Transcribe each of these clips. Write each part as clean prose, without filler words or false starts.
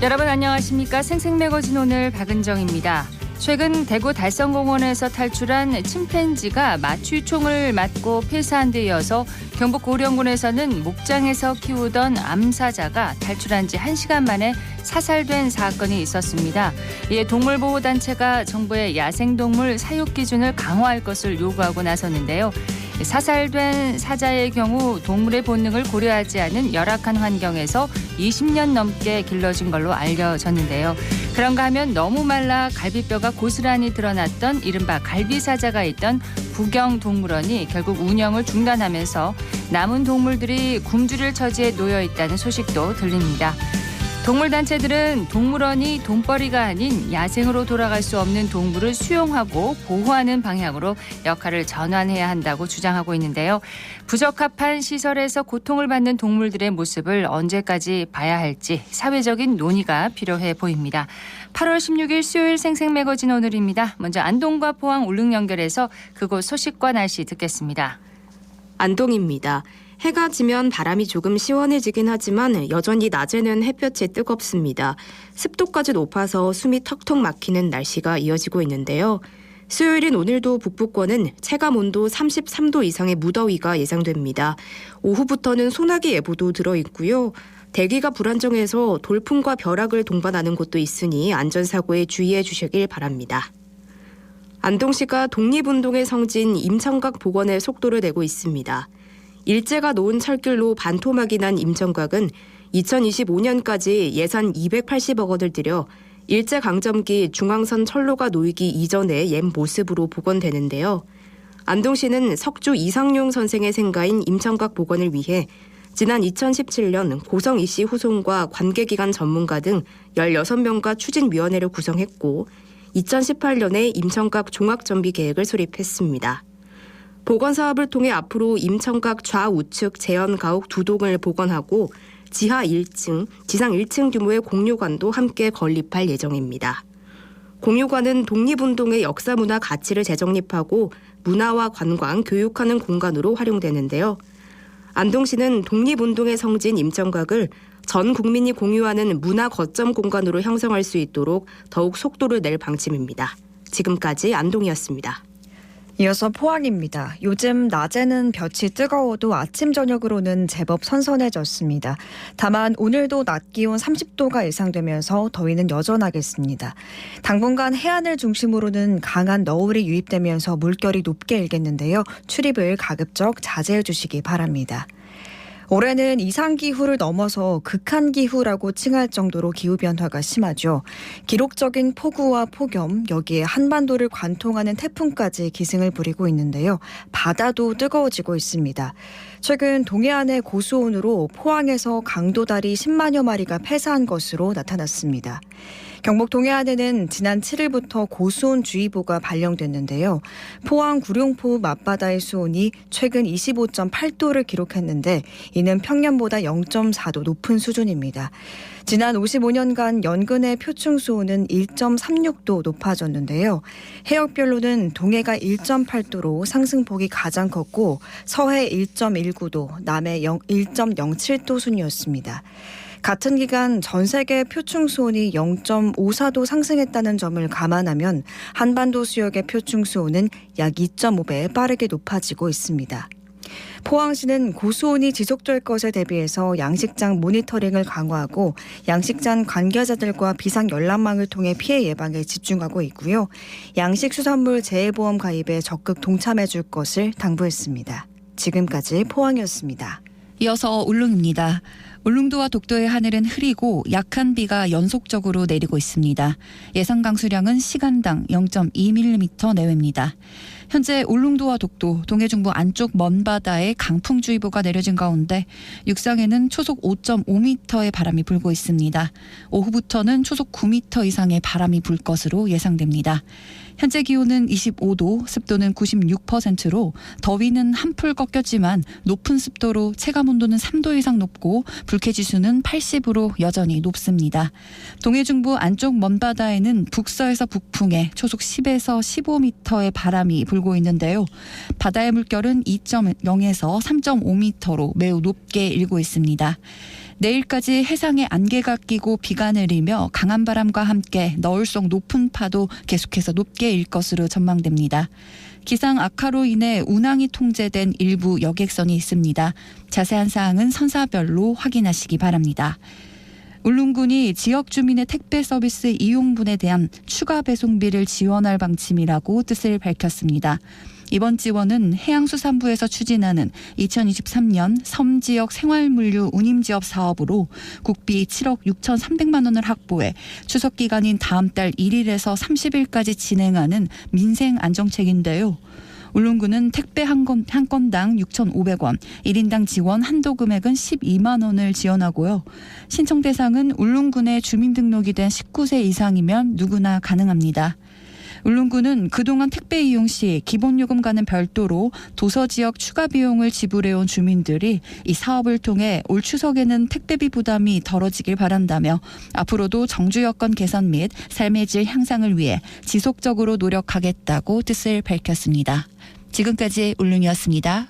여러분 안녕하십니까? 생생매거진 오늘 박은정입니다. 최근 대구 달성공원에서 탈출한 침팬지가 마취총을 맞고 폐사한 데 이어서 경북 고령군에서는 목장에서 키우던 암사자가 탈출한 지 1시간 만에 사살된 사건이 있었습니다. 이에 동물보호단체가 정부의 야생동물 사육 기준을 강화할 것을 요구하고 나섰는데요. 사살된 사자의 경우 동물의 본능을 고려하지 않은 열악한 환경에서 20년 넘게 길러진 걸로 알려졌는데요. 그런가 하면 너무 말라 갈비뼈가 고스란히 드러났던 이른바 갈비사자가 있던 부경동물원이 결국 운영을 중단하면서 남은 동물들이 굶주릴 처지에 놓여 있다는 소식도 들립니다. 동물단체들은 동물원이 돈벌이가 아닌 야생으로 돌아갈 수 없는 동물을 수용하고 보호하는 방향으로 역할을 전환해야 한다고 주장하고 있는데요. 부적합한 시설에서 고통을 받는 동물들의 모습을 언제까지 봐야 할지 사회적인 논의가 필요해 보입니다. 8월 16일 수요일 생생매거진 오늘입니다. 먼저 안동과 포항 울릉 연결해서 그곳 소식과 날씨 듣겠습니다. 안동입니다. 해가 지면 바람이 조금 시원해지긴 하지만 여전히 낮에는 햇볕이 뜨겁습니다. 습도까지 높아서 숨이 턱턱 막히는 날씨가 이어지고 있는데요. 수요일인 오늘도 북부권은 체감온도 33도 이상의 무더위가 예상됩니다. 오후부터는 소나기 예보도 들어있고요. 대기가 불안정해서 돌풍과 벼락을 동반하는 곳도 있으니 안전사고에 주의해 주시길 바랍니다. 안동시가 독립운동의 성진 임청각 복원에 속도를 내고 있습니다. 일제가 놓은 철길로 반토막이 난 임청각은 2025년까지 예산 280억 원을 들여 일제강점기 중앙선 철로가 놓이기 이전의 옛 모습으로 복원되는데요. 안동시는 석주 이상용 선생의 생가인 임청각 복원을 위해 지난 2017년 고성 이씨 후손과 관계기관 전문가 등 16명과 추진위원회를 구성했고 2018년에 임청각 종합정비 계획을 수립했습니다. 복원 사업을 통해 앞으로 임청각 좌우측 재현 가옥 2동을 복원하고 지하 1층, 지상 1층 규모의 공유관도 함께 건립할 예정입니다. 공유관은 독립운동의 역사 문화 가치를 재정립하고 문화와 관광, 교육하는 공간으로 활용되는데요. 안동시는 독립운동의 성진 임청각을 전 국민이 공유하는 문화 거점 공간으로 형성할 수 있도록 더욱 속도를 낼 방침입니다. 지금까지 안동이었습니다. 이어서 포항입니다. 요즘 낮에는 볕이 뜨거워도 아침 저녁으로는 제법 선선해졌습니다. 다만 오늘도 낮 기온 30도가 예상되면서 더위는 여전하겠습니다. 당분간 해안을 중심으로는 강한 너울이 유입되면서 물결이 높게 일겠는데요. 출입을 가급적 자제해 주시기 바랍니다. 올해는 이상기후를 넘어서 극한기후라고 칭할 정도로 기후변화가 심하죠. 기록적인 폭우와 폭염, 여기에 한반도를 관통하는 태풍까지 기승을 부리고 있는데요. 바다도 뜨거워지고 있습니다. 최근 동해안의 고수온으로 포항에서 강도다리 10만여 마리가 폐사한 것으로 나타났습니다. 경북 동해안에는 지난 7일부터 고수온주의보가 발령됐는데요. 포항 구룡포 맞바다의 수온이 최근 25.8도를 기록했는데 이는 평년보다 0.4도 높은 수준입니다. 지난 55년간 연근의 표층 수온은 1.36도 높아졌는데요. 해역별로는 동해가 1.8도로 상승폭이 가장 컸고 서해 1.19도, 남해 1.07도 순이었습니다. 같은 기간 전 세계 표층 수온이 0.54도 상승했다는 점을 감안하면 한반도 수역의 표층 수온은 약 2.5배 빠르게 높아지고 있습니다. 포항시는 고수온이 지속될 것에 대비해서 양식장 모니터링을 강화하고 양식장 관계자들과 비상 연락망을 통해 피해 예방에 집중하고 있고요. 양식수산물 재해보험 가입에 적극 동참해 줄 것을 당부했습니다. 지금까지 포항이었습니다. 이어서 울릉입니다. 울릉도와 독도의 하늘은 흐리고 약한 비가 연속적으로 내리고 있습니다. 예상 강수량은 시간당 0.2mm 내외입니다. 현재 울릉도와 독도, 동해중부 안쪽 먼바다에 강풍주의보가 내려진 가운데 육상에는 초속 5.5m의 바람이 불고 있습니다. 오후부터는 초속 9m 이상의 바람이 불 것으로 예상됩니다. 현재 기온은 25도, 습도는 96%로 더위는 한풀 꺾였지만 높은 습도로 체감온도는 3도 이상 높고 불쾌지수는 80으로 여전히 높습니다. 동해중부 안쪽 먼바다에는 북서에서 북풍에 초속 10에서 15m의 바람이 불고 있는데요. 바다의 물결은 2.0에서 3.5m로 매우 높게 일고 있습니다. 내일까지 해상에 안개가 끼고 비가 내리며 강한 바람과 함께 너울성 높은 파도 계속해서 높게 일 것으로 전망됩니다. 기상 악화로 인해 운항이 통제된 일부 여객선이 있습니다. 자세한 사항은 선사별로 확인하시기 바랍니다. 울릉군이 지역 주민의 택배 서비스 이용분에 대한 추가 배송비를 지원할 방침이라고 뜻을 밝혔습니다. 이번 지원은 해양수산부에서 추진하는 2023년 섬지역 생활물류 운임지업 사업으로 국비 7억 6,300만 원을 확보해 추석 기간인 다음 달 1일에서 30일까지 진행하는 민생 안정책인데요. 울릉군은 택배 한 건당 6,500원, 1인당 지원 한도 금액은 12만 원을 지원하고요. 신청 대상은 울릉군에 주민등록이 된 19세 이상이면 누구나 가능합니다. 울릉군은 그동안 택배 이용 시 기본요금과는 별도로 도서지역 추가 비용을 지불해온 주민들이 이 사업을 통해 올 추석에는 택배비 부담이 덜어지길 바란다며 앞으로도 정주 여건 개선 및 삶의 질 향상을 위해 지속적으로 노력하겠다고 뜻을 밝혔습니다. 지금까지 울릉이었습니다.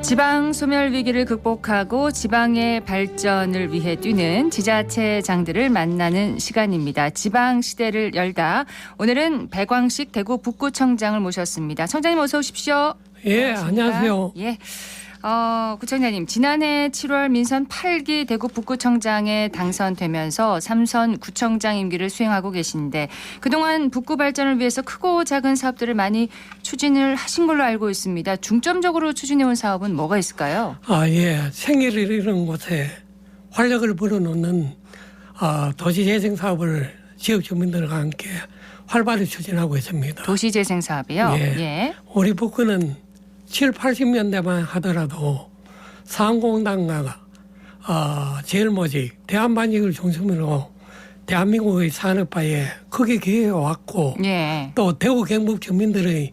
지방 소멸 위기를 극복하고 지방의 발전을 위해 뛰는 지자체장들을 만나는 시간입니다. 지방 시대를 열다. 오늘은 백광식 대구 북구청장을 모셨습니다. 청장님 어서 오십시오. 예, 안녕하십니까? 안녕하세요. 예. 구청장님, 지난해 7월 민선 8기 대구 북구청장에 당선되면서 3선 구청장 임기를 수행하고 계신데 그동안 북구 발전을 위해서 크고 작은 사업들을 많이 추진을 하신 걸로 알고 있습니다. 중점적으로 추진해온 사업은 뭐가 있을까요? 예. 생애를 이룬 곳에 활력을 불어넣는 도시재생 사업을 지역 주민들과 함께 활발히 추진하고 있습니다. 도시재생 사업이요? 예. 우리 북구는 7, 80년대만 하더라도 상공단가가 제일모직 대한반직을 중심으로 대한민국의 산업화에 크게 기여해왔고 예. 또 대구 경북 주민들의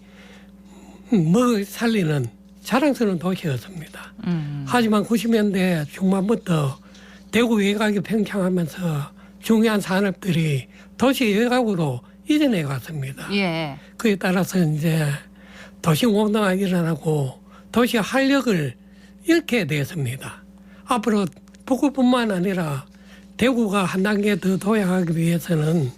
먹을 살리는 자랑스러운 도시였습니다. 하지만 90년대 중반부터 대구 외곽이 팽창하면서 중요한 산업들이 도시 외곽으로 이전해 갔습니다. 예. 그에 따라서 이제 도시 공동화가 일어나고 도시 활력을 잃게 되었습니다. 앞으로 북구뿐만 아니라 대구가 한 단계 더 도약하기 위해서는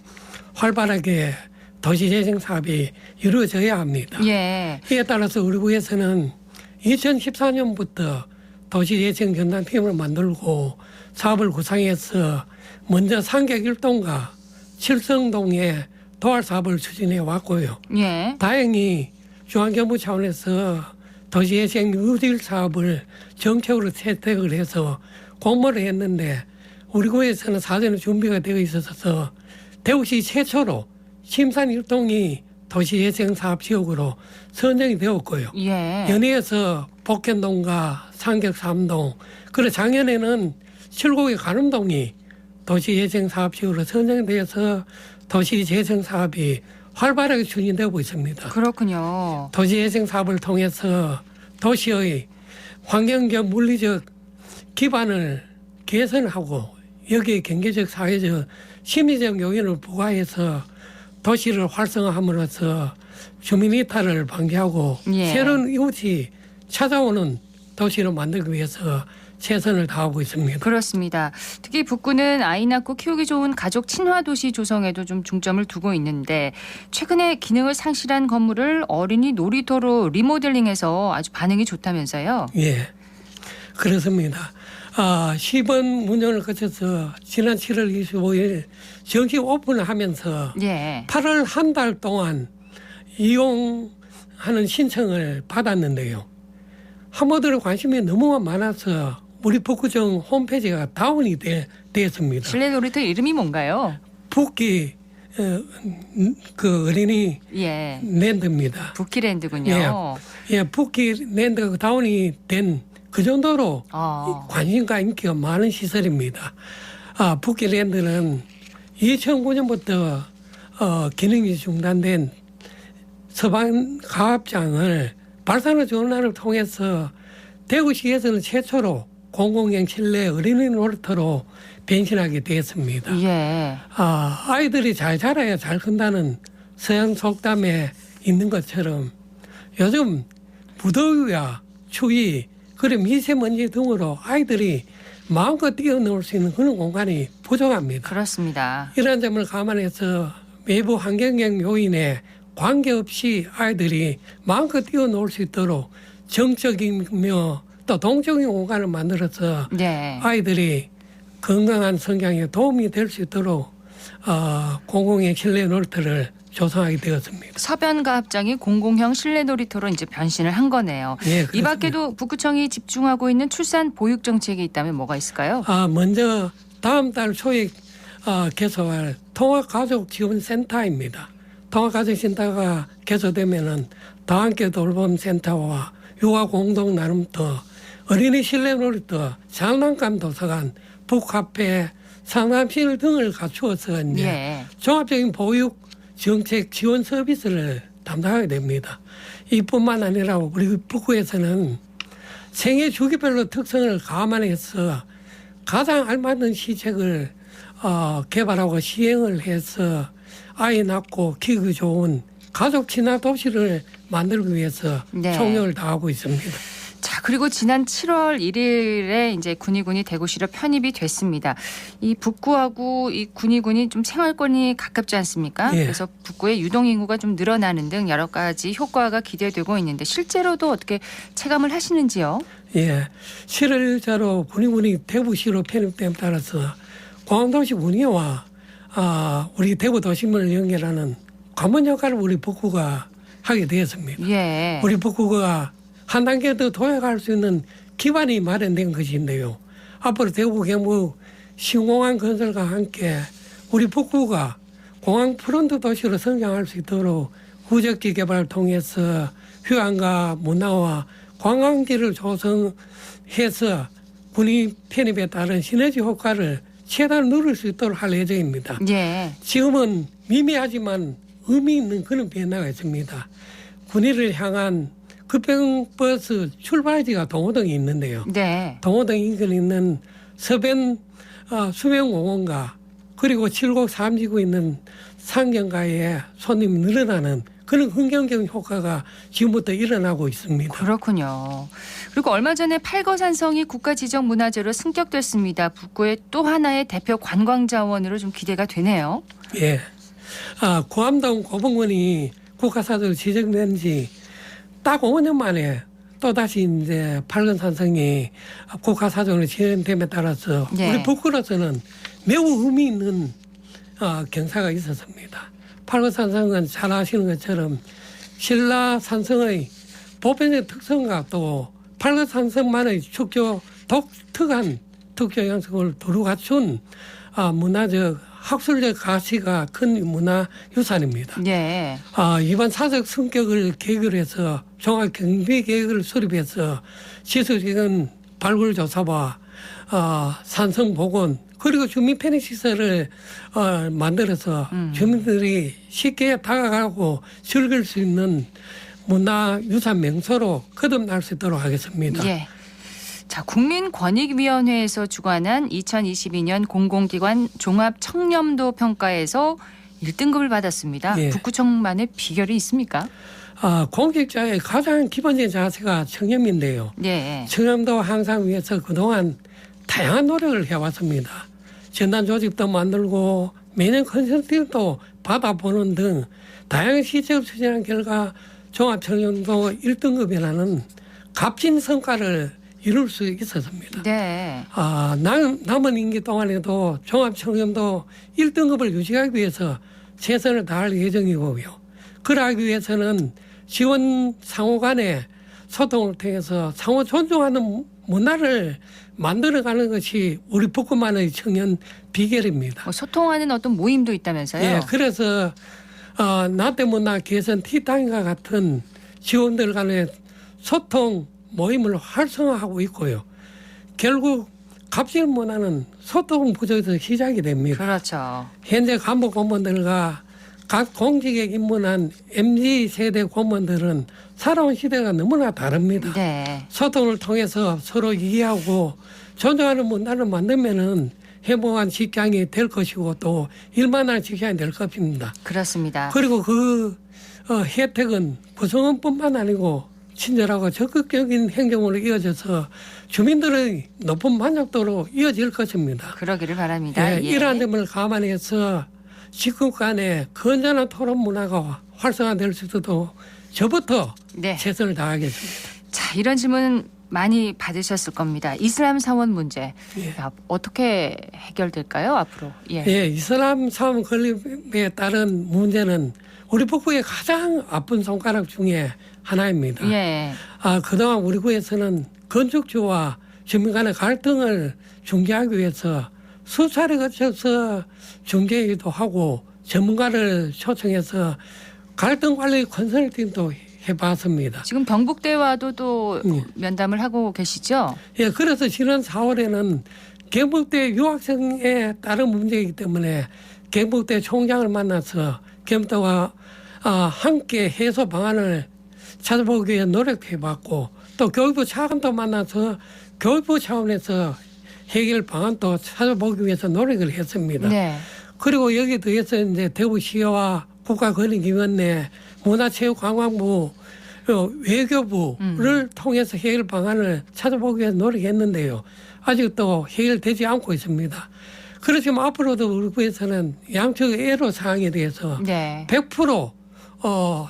활발하게 도시재생 사업이 이루어져야 합니다. 예. 이에 따라서 우리 구에서는 2014년부터 도시재생 전담팀을 만들고 사업을 구상해서 먼저 상객 1동과 칠성동에 도할 사업을 추진해 왔고요. 예. 다행히 중앙정부 차원에서 도시재생 유질 사업을 정책으로 채택을 해서 공모를 했는데 우리 구에서는 사전에 준비가 되어 있어서 대구시 최초로 심산 1동이 도시재생 사업 지역으로 선정이 되었고요. 예. 연희에서 복현동과 상격 3동 그리고 작년에는 칠곡의 가름동이 도시재생 사업 지역으로 선정되어서 도시재생 사업이 활발하게 추진되고 있습니다. 그렇군요. 도시재생 사업을 통해서 도시의 환경적 물리적 기반을 개선하고 여기에 경제적 사회적 심리적 요인을 부과해서 도시를 활성화함으로써 주민 이탈을 방지하고 예. 새로운 이웃이 찾아오는 도시를 만들기 위해서 최선을 다하고 있습니다. 그렇습니다. 특히 북구는 아이 낳고 키우기 좋은 가족 친화 도시 조성에도 좀 중점을 두고 있는데 최근에 기능을 상실한 건물을 어린이 놀이터로 리모델링해서 아주 반응이 좋다면서요? 예, 그렇습니다. 시범 운영을 거쳐서 지난 7월 25일 정식 오픈을 하면서 예. 8월 한 달 동안 이용하는 신청을 받았는데요. 한모들의 관심이 너무 많아서 우리 북구청 홈페이지가 다운이 되었습니다. 실내 놀이터 이름이 뭔가요? 북기 그 어린이 예. 랜드입니다. 부키랜드군요. 예, 북기 랜드가 다운이 된 그 정도로 관심과 인기가 많은 시설입니다. 북기 랜드는 2009년부터 기능이 중단된 서반 가합장을 발산의 좋은 날을 통해서 대구시에서는 최초로 공공형 실내 어린이 놀이터로 변신하게 되었습니다. 예. 아이들이 잘 자라야 잘 큰다는 서양 속담에 있는 것처럼 요즘 무더위와 추위 그리고 미세먼지 등으로 아이들이 마음껏 뛰어놀 수 있는 그런 공간이 부족합니다. 그렇습니다. 이런 점을 감안해서 외부 환경적 요인에 관계없이 아이들이 마음껏 뛰어놀 수 있도록 정적이며 또 동적인 공간을 만들어서 네. 아이들이 건강한 성장에 도움이 될 수 있도록 공공의 실내 놀이터를 조성하게 되었습니다. 서변가합장이 공공형 실내 놀이터로 이제 변신을 한 거네요. 예, 이 그렇습니다. 밖에도 북구청이 집중하고 있는 출산 보육 정책이 있다면 뭐가 있을까요? 먼저 다음 달 초에 개소할 통합가족지원센터입니다. 통합가족센터가 개소되면은 다함께 돌봄센터와 육아공동 나눔터, 어린이 실내 놀이터, 장난감 도서관, 북카페, 상담실 등을 갖추어서 이제 예. 종합적인 보육 정책 지원 서비스를 담당하게 됩니다. 이뿐만 아니라 우리 북구에서는 생애 주기별로 특성을 감안해서 가장 알맞는 시책을 개발하고 시행을 해서 아이 낳고 키우기 좋은 가족 친화 도시를 만들기 위해서 네. 총력을 다하고 있습니다. 자, 그리고 지난 7월 1일에 이제 군위군이 대구시로 편입이 됐습니다. 이 북구하고 이 군위군이 좀 생활권이 가깝지 않습니까? 예. 그래서 북구의 유동 인구가 좀 늘어나는 등 여러 가지 효과가 기대되고 있는데 실제로도 어떻게 체감을 하시는지요? 예, 7월자로 군위군이 대구시로 편입됨에 따라서 공항도시 운이와 우리 대구 도심을 연결하는 관문 역할을 우리 북구가 하게 되었습니다. 예. 우리 북구가 한 단계 더 도약할 수 있는 기반이 마련된 것인데요. 앞으로 대구 경북 신공항 건설과 함께 우리 북구가 공항 프론트 도시로 성장할 수 있도록 후적지 개발을 통해서 휴양과 문화와 관광지를 조성해서 군이 편입에 따른 시너지 효과를 최대한 누릴 수 있도록 할 예정입니다. 예. 지금은 미미하지만 의미 있는 그런 변화가 있습니다. 군위를 향한 급행버스 출발지가 동호동에 있는데요. 네. 동호동 인근에 있는 서변 수변공원과 그리고 칠곡 삼지구에 있는 상경가에 손님이 늘어나는 그런 긍정적인 효과가 지금부터 일어나고 있습니다. 그렇군요. 그리고 얼마 전에 팔거산성이 국가지정문화재로 승격됐습니다. 북구의 또 하나의 대표 관광자원으로 좀 기대가 되네요. 예. 고암동 고봉원이 국가사적으로 지정된 지 딱 5년 만에 또다시 이제 팔건산성이 국가사적으로 지정됨에 따라서 네. 우리 북구로서는 매우 의미 있는 경사가 있었습니다. 팔건산성은 잘 아시는 것처럼 신라산성의 보편적 특성과 또 팔건산성만의 독특한 특조 양식을 두루 갖춘 문화적 학술적 가치가 큰 문화유산입니다. 네. 이번 사적 성격을 계획을 해서 종합 경비 계획을 수립해서 지수적인 발굴 조사와 산성 복원 그리고 주민 편의 시설을 만들어서 주민들이 쉽게 다가가고 즐길 수 있는 문화유산 명소로 거듭날 수 있도록 하겠습니다. 예. 자, 국민권익위원회에서 주관한 2022년 공공기관 종합청렴도 평가에서 1등급을 받았습니다. 예. 북구청만의 비결이 있습니까? 공직자의 가장 기본적인 자세가 청렴인데요. 네. 청렴도 향상 위해서 그동안 다양한 노력을 해왔습니다. 전단 조직도 만들고 매년 컨설팅도 받아보는 등 다양한 시책을 추진한 결과 종합청렴도 1등급이라는 값진 성과를 이룰 수 있었습니다. 네. 남은 임기 동안에도 종합청렴도 1등급을 유지하기 위해서 최선을 다할 예정이고요. 그러하기 위해서는 지원 상호 간의 소통을 통해서 상호 존중하는 문화를 만들어가는 것이 우리 북구만의 청년 비결입니다. 소통하는 어떤 모임도 있다면서요? 예, 그래서 나태문화 개선 티타임과 같은 지원들 간의 소통 모임을 활성화하고 있고요. 결국 갑질 문화는 소통 부족에서 시작이 됩니다. 그렇죠. 현재 간부 공무원들과 각 공직에 입문한 MZ세대 공무원들은 살아온 시대가 너무나 다릅니다. 네. 소통을 통해서 서로 이해하고 존중하는 문화를 만들면은 행복한 직장이 될 것이고 또 일만한 직장이 될 것입니다. 그렇습니다. 그리고 그 혜택은 구성원뿐만 아니고 친절하고 적극적인 행정으로 이어져서 주민들의 높은 만족도로 이어질 것입니다. 그러기를 바랍니다. 예, 예. 이러한 점을 감안해서 직국 간의 건전한 토론 문화가 활성화될 수 있도록 저부터 네. 최선을 다하겠습니다. 자, 이런 질문 많이 받으셨을 겁니다. 이슬람 사원 문제 예. 어떻게 해결될까요? 앞으로. 예. 예, 이슬람 사원 건립에 따른 문제는 우리 북구의 가장 아픈 손가락 중에 하나입니다. 예. 그동안 우리 구에서는 건축주와 주민 간의 갈등을 중재하기 위해서 수차례 거쳐서 중재기도 하고 전문가를 초청해서 갈등 관리 컨설팅도 해봤습니다. 지금 경북대와도 또 예. 면담을 하고 계시죠? 예, 그래서 지난 4월에는 경북대 유학생에 따른 문제이기 때문에 경북대 총장을 만나서 경북대와 함께 해소 방안을 찾아보기 위해 노력해봤고 또 교육부 차관도 만나서 교육부 차원에서 해결 방안도 찾아보기 위해서 노력을 했습니다. 네. 그리고 여기에 더해서 이제 대구시와 국가권익위원회, 문화체육관광부, 외교부를 통해서 해결 방안을 찾아보기 위해서 노력했는데요. 아직도 해결되지 않고 있습니다. 그렇지만 앞으로도 우리 구에서는 양측의 애로 사항에 대해서 네. 100%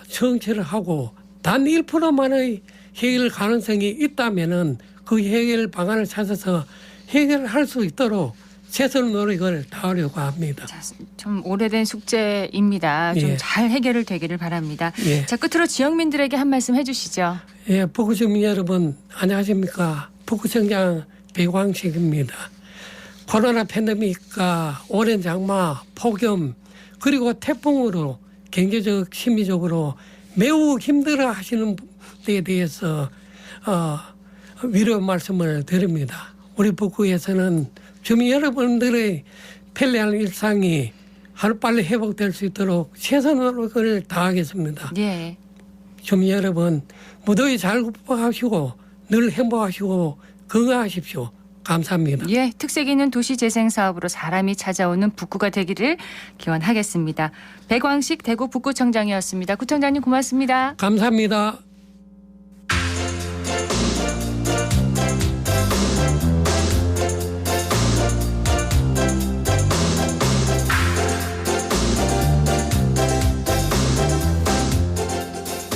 정치를 하고 단 1%만의 해결 가능성이 있다면은 그 해결 방안을 찾아서 해결할 수 있도록 최선의 노력을 다하려고 합니다. 자, 좀 오래된 숙제입니다. 좀 예. 잘 해결을 되기를 바랍니다. 예. 자, 끝으로 지역민들에게 한 말씀 해주시죠. 예, 북구 주민 여러분 안녕하십니까? 북구청장 배광식입니다. 코로나 팬데믹과 오랜 장마, 폭염 그리고 태풍으로 경제적, 심리적으로 매우 힘들어 하시는 데에 대해서 위로 말씀을 드립니다. 우리 북구에서는 주민 여러분들의 편리한 일상이 하루빨리 회복될 수 있도록 최선의 노력을 다하겠습니다. 예. 주민 여러분 무더위 잘 극복하시고 늘 행복하시고 건강하십시오. 감사합니다. 예, 특색 있는 도시 재생 사업으로 사람이 찾아오는 북구가 되기를 기원하겠습니다. 백광식 대구 북구청장이었습니다. 구청장님 고맙습니다. 감사합니다.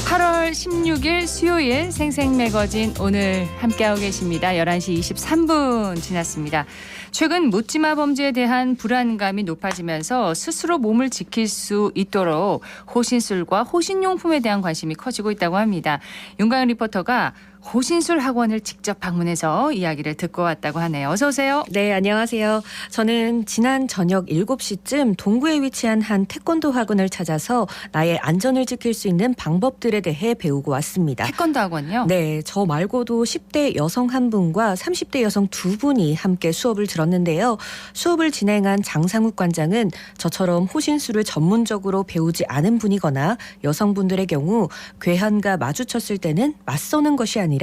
(8월 16일) 수요일 생생매거진 오늘 함께하고 계십니다. 11시 23분 지났습니다. 최근 묻지마 범죄에 대한 불안감이 높아지면서 스스로 몸을 지킬 수 있도록 호신술과 호신용품에 대한 관심이 커지고 있다고 합니다. 윤가은 리포터가 호신술 학원을 직접 방문해서 이야기를 듣고 왔다고 하네요. 어서 오세요. 네, 안녕하세요. 저는 지난 저녁 7시쯤 동구에 위치한 한 태권도 학원을 찾아서 나의 안전을 지킬 수 있는 방법들에 대해 배우고 왔습니다. 태권도 학원요? 네, 저 말고도 10대 여성 1분과 30대 여성 2분이 함께 수업을 들었는데요. 수업을 진행한 장상욱 관장은 저처럼 호신술을 전문적으로 배우지 않은 분이거나 여성분들의 경우 괴한과 마주쳤을 때는 맞서는 것이 아니라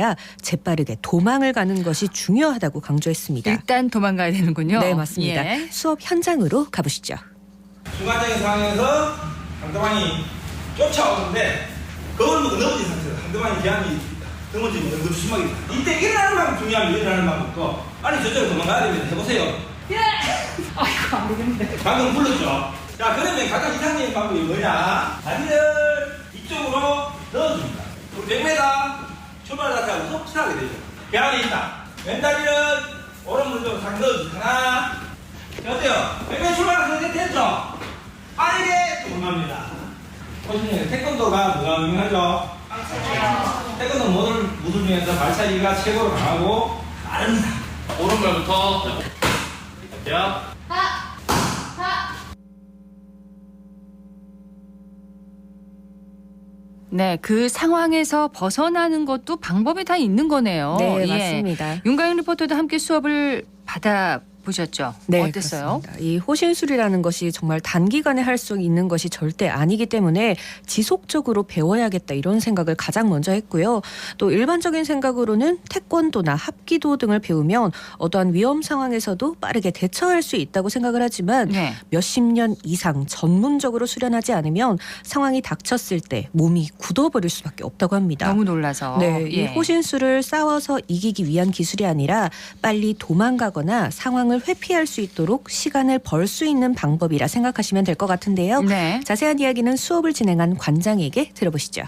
재빠르게 도망을 가는 것이 중요하다고 강조했습니다. 일단 도망가야 되는군요. 네, 맞습니다. 예. 수업 현장으로 가보시죠. 순간적인 상황에서 상대방이 쫓아오는데 그걸 보고 넘어진 상태에서 상대방이 기한이 넘어지면 응급심하게 이때 일어나는 방법 중요합니다. 일어나는 방법도 빨리 저쪽으로 도망가야 됩니다. 해보세요. 예! 아이고 안 되겠는데. 방금 불렀죠. 자 그러면 가장 이상적인 방법이 뭐냐. 다리를 이쪽으로 넣어줍니다. 100m 출발하다가 섭취하게 되죠. 계란이 있다. 왼다리는 오른무릎으로 탁 넣어줍니다. 하나. 자, 어때요? 100m 출발하게 됐죠? 빠르게 도망갑니다. 보시면 태권도가 뭐가 유명하죠? 태권도 모든 무술 중에서 발차기가 최고로 강하고 빠릅니다. 오른발부터 야. 네, 그 상황에서 벗어나는 것도 방법이 다 있는 거네요. 네, 예. 맞습니다. 윤가영 리포터도 함께 수업을 받아 보셨죠? 네, 어땠어요? 그렇습니다. 이 호신술이라는 것이 정말 단기간에 할 수 있는 것이 절대 아니기 때문에 지속적으로 배워야겠다 이런 생각을 가장 먼저 했고요. 또 일반적인 생각으로는 태권도나 합기도 등을 배우면 어떠한 위험 상황에서도 빠르게 대처할 수 있다고 생각을 하지만 네. 몇십 년 이상 전문적으로 수련하지 않으면 상황이 닥쳤을 때 몸이 굳어버릴 수밖에 없다고 합니다. 너무 놀라서. 네, 이 예. 호신술을 싸워서 이기기 위한 기술이 아니라 빨리 도망가거나 상황을 회피할 수 있도록 시간을 벌 수 있는 방법이라 생각하시면 될 것 같은데요. 네. 자세한 이야기는 수업을 진행한 관장에게 들어보시죠.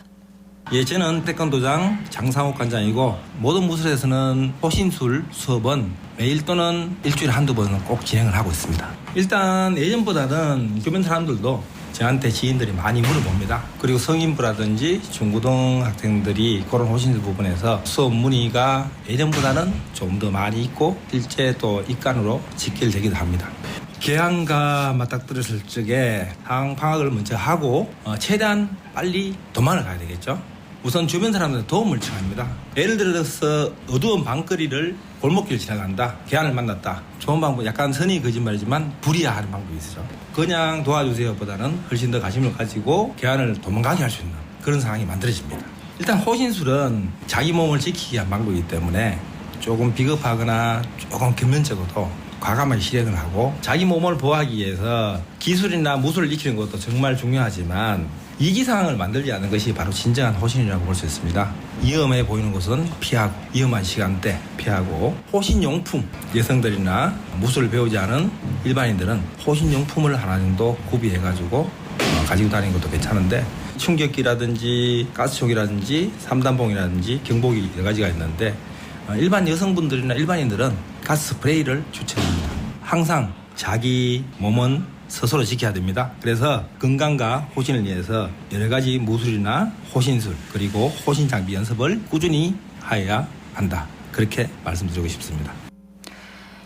예, 저는 태권도장 장상욱 관장이고 모든 무술에서는 호신술 수업은 매일 또는 일주일에 한두 번은 꼭 진행을 하고 있습니다. 일단 예전보다는 주변 사람들도 저한테 지인들이 많이 물어봅니다. 그리고 성인부라든지 중고등 학생들이 그런 호신술 부분에서 수업 문의가 예전보다는 좀 더 많이 있고 실제 또 입간으로 직결되기도 합니다. 개항과 맞닥뜨렸을 적에 방학을 먼저 하고 최대한 빨리 도망을 가야 되겠죠. 우선 주변 사람들한테 도움을 청합니다. 예를 들어서 어두운 방거리를 골목길 지나간다. 개항을 만났다. 좋은 방법, 약간 선의 거짓말이지만 불이야하는 방법이 있어요. 그냥 도와주세요 보다는 훨씬 더 관심을 가지고 개항을 도망가게 할 수 있는 그런 상황이 만들어집니다. 일단 호신술은 자기 몸을 지키기 위한 방법이기 때문에 조금 비겁하거나 조금 겸연쩍어도 과감하게 실행을 하고 자기 몸을 보호하기 위해서 기술이나 무술을 익히는 것도 정말 중요하지만 위기 상황을 만들지 않는 것이 바로 진정한 호신이라고 볼 수 있습니다. 위험해 보이는 곳은 피하고 위험한 시간대 피하고 호신용품, 여성들이나 무술을 배우지 않은 일반인들은 호신용품을 하나 정도 구비해가지고 가지고 다니는 것도 괜찮은데 충격기라든지 가스총이라든지 삼단봉이라든지 경복이 여러 가지가 있는데 일반 여성분들이나 일반인들은 가스스프레이를 추천합니다. 항상 자기 몸은 스스로 지켜야 됩니다. 그래서 건강과 호신을 위해서 여러 가지 무술이나 호신술 그리고 호신 장비 연습을 꾸준히 하여야 한다. 그렇게 말씀드리고 싶습니다.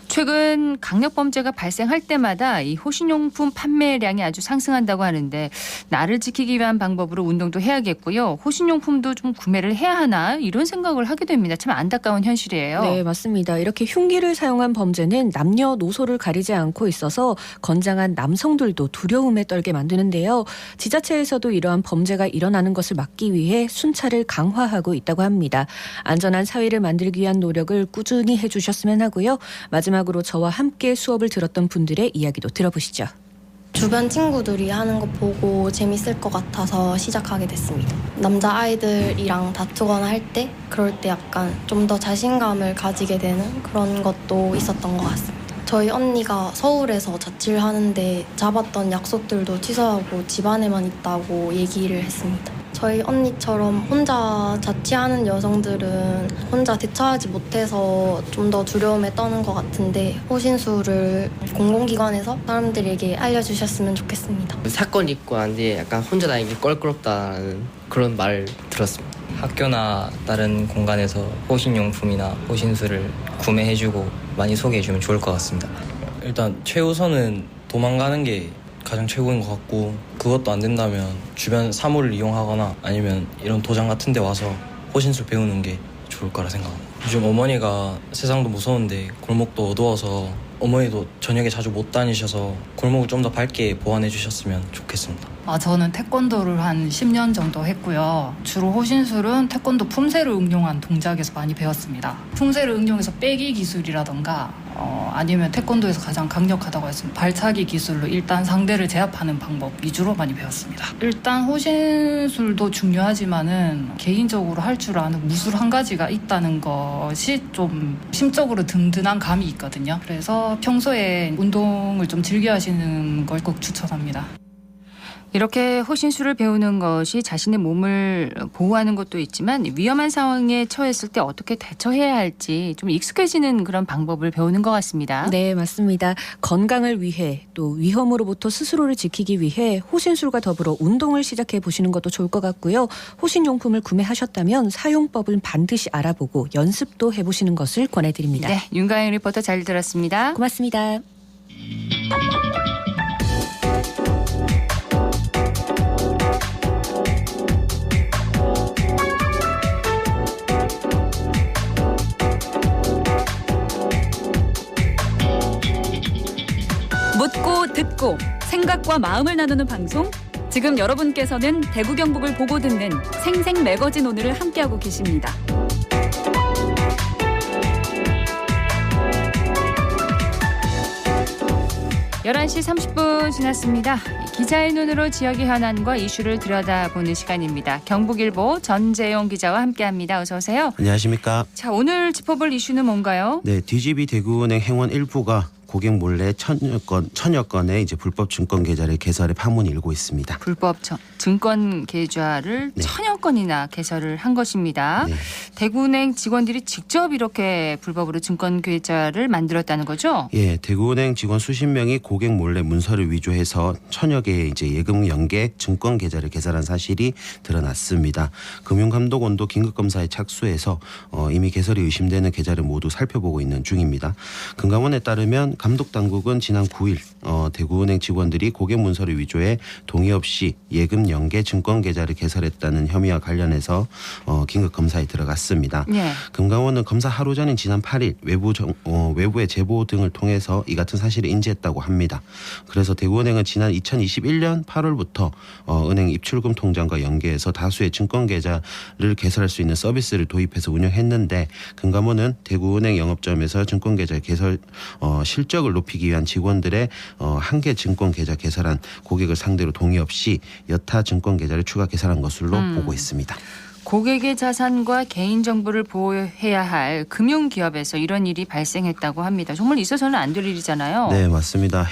최근 강력범죄가 발생할 때마다 이 호신용품 판매량이 아주 상승한다고 하는데 나를 지키기 위한 방법으로 운동도 해야겠고요. 호신용품도 좀 구매를 해야 하나 이런 생각을 하게 됩니다. 참 안타까운 현실이에요. 네, 맞습니다. 이렇게 흉기를 사용한 범죄는 남녀노소를 가리지 않고 있어서 건장한 남성들도 두려움에 떨게 만드는데요. 지자체에서도 이러한 범죄가 일어나는 것을 막기 위해 순찰을 강화하고 있다고 합니다. 안전한 사회를 만들기 위한 노력을 꾸준히 해주셨으면 하고요. 마지막으로 저와 함께 수업을 들었던 분들의 이야기도 들어보시죠. 주변 친구들이 하는 거 보고 재밌을 것 같아서 시작하게 됐습니다. 남자아이들이랑 다투거나 할 때 그럴 때 약간 좀 더 자신감을 가지게 되는 그런 것도 있었던 것 같습니다. 저희 언니가 서울에서 자취를 하는데 잡았던 약속들도 취소하고 집안에만 있다고 얘기를 했습니다. 저희 언니처럼 혼자 자취하는 여성들은 혼자 대처하지 못해서 좀 더 두려움에 떠는 것 같은데 호신술을 공공기관에서 사람들에게 알려주셨으면 좋겠습니다. 사건 있고 난 뒤에 약간 혼자 다니기 껄끄럽다는 그런 말 들었습니다. 학교나 다른 공간에서 호신용품이나 호신술을 구매해주고 많이 소개해주면 좋을 것 같습니다. 일단 최우선은 도망가는 게 가장 최고인 것 같고 그것도 안 된다면 주변 사무를 이용하거나 아니면 이런 도장 같은 데 와서 호신술 배우는 게 좋을 거라 생각합니다. 요즘 어머니가 세상도 무서운데 골목도 어두워서 어머니도 저녁에 자주 못 다니셔서 골목을 좀 더 밝게 보완해 주셨으면 좋겠습니다. 저는 태권도를 한 10년 정도 했고요. 주로 호신술은 태권도 품새를 응용한 동작에서 많이 배웠습니다. 품새를 응용해서 빼기 기술이라던가 아니면 태권도에서 가장 강력하다고 했으면 발차기 기술로 일단 상대를 제압하는 방법 위주로 많이 배웠습니다. 일단 호신술도 중요하지만은 개인적으로 할 줄 아는 무술 한 가지가 있다는 것이 좀 심적으로 든든한 감이 있거든요. 그래서 평소에 운동을 좀 즐겨 하시는 걸 꼭 추천합니다. 이렇게 호신술을 배우는 것이 자신의 몸을 보호하는 것도 있지만 위험한 상황에 처했을 때 어떻게 대처해야 할지 좀 익숙해지는 그런 방법을 배우는 것 같습니다. 네, 맞습니다. 건강을 위해 또 위험으로부터 스스로를 지키기 위해 호신술과 더불어 운동을 시작해 보시는 것도 좋을 것 같고요. 호신용품을 구매하셨다면 사용법을 반드시 알아보고 연습도 해보시는 것을 권해드립니다. 네, 윤가영 리포터 잘 들었습니다. 고맙습니다. 듣고 생각과 마음을 나누는 방송. 지금 여러분께서는 대구 경북을 보고 듣는 생생 매거진 오늘을 함께하고 계십니다. (11시 30분) 지났습니다. 기자의 눈으로 지역의 현안과 이슈를 들여다보는 시간입니다. 경북일보 전재용 기자와 함께합니다. 어서 오세요. 안녕하십니까. 자, 오늘 짚어볼 이슈는 뭔가요? 네, DGB 대구은행 행원 일부가 고객 몰래 천여 건의 이제 불법 증권 계좌를 개설해 파문이 일고 있습니다. 불법 증권 계좌를 네. 천여 건이나 개설을 한 것입니다. 네. 대구은행 직원들이 직접 이렇게 불법으로 증권 계좌를 만들었다는 거죠? 예, 대구은행 직원 수십 명이 고객 몰래 문서를 위조해서 천여 개의 이제 예금 연계 증권 계좌를 개설한 사실이 드러났습니다. 금융감독원도 긴급 검사에 착수해서 이미 개설이 의심되는 계좌를 모두 살펴보고 있는 중입니다. 금감원에 따르면 감독 당국은 지난 9일 대구은행 직원들이 고객 문서를 위조해 동의 없이 예금 연계 증권 계좌를 개설했다는 혐의와 관련해서 긴급 검사에 들어갔습니다. 네. 금감원은 검사 하루 전인 지난 8일 외부의 제보 등을 통해서 이 같은 사실을 인지했다고 합니다. 그래서 대구은행은 지난 2021년 8월부터 은행 입출금 통장과 연계해서 다수의 증권 계좌를 개설할 수 있는 서비스를 도입해서 운영했는데 금감원은 대구은행 영업점에서 증권 계좌 개설 실적을 높이기 위한 직원들의 한 개 증권 계좌 개설한 고객을 상대로 동의 없이 여타 증권 계좌를 추가 개설한 것으로 보고 있습니다. 고객의 자산과 개인정보를 보호해야 할 금융기업에서 이런 일이 발생했다고 합니다. 정말 있어서는 안 될 일이잖아요. 네, 맞습니다.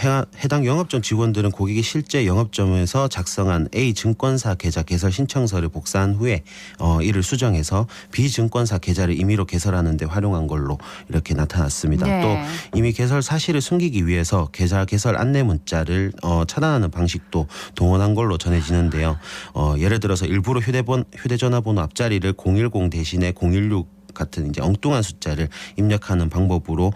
해당 영업점 직원들은 고객이 실제 영업점에서 작성한 A 증권사 계좌 개설 신청서를 복사한 후에 이를 수정해서 B 증권사 계좌를 임의로 개설하는 데 활용한 걸로 이렇게 나타났습니다. 네. 또 이미 개설 사실을 숨기기 위해서 계좌 개설 안내 문자를 차단하는 방식도 동원한 걸로 전해지는데요. 예를 들어서 일부러 휴대전화 번호 앞자리를 010 대신에 016 같은 이제 엉뚱한 숫자를 입력하는 방법으로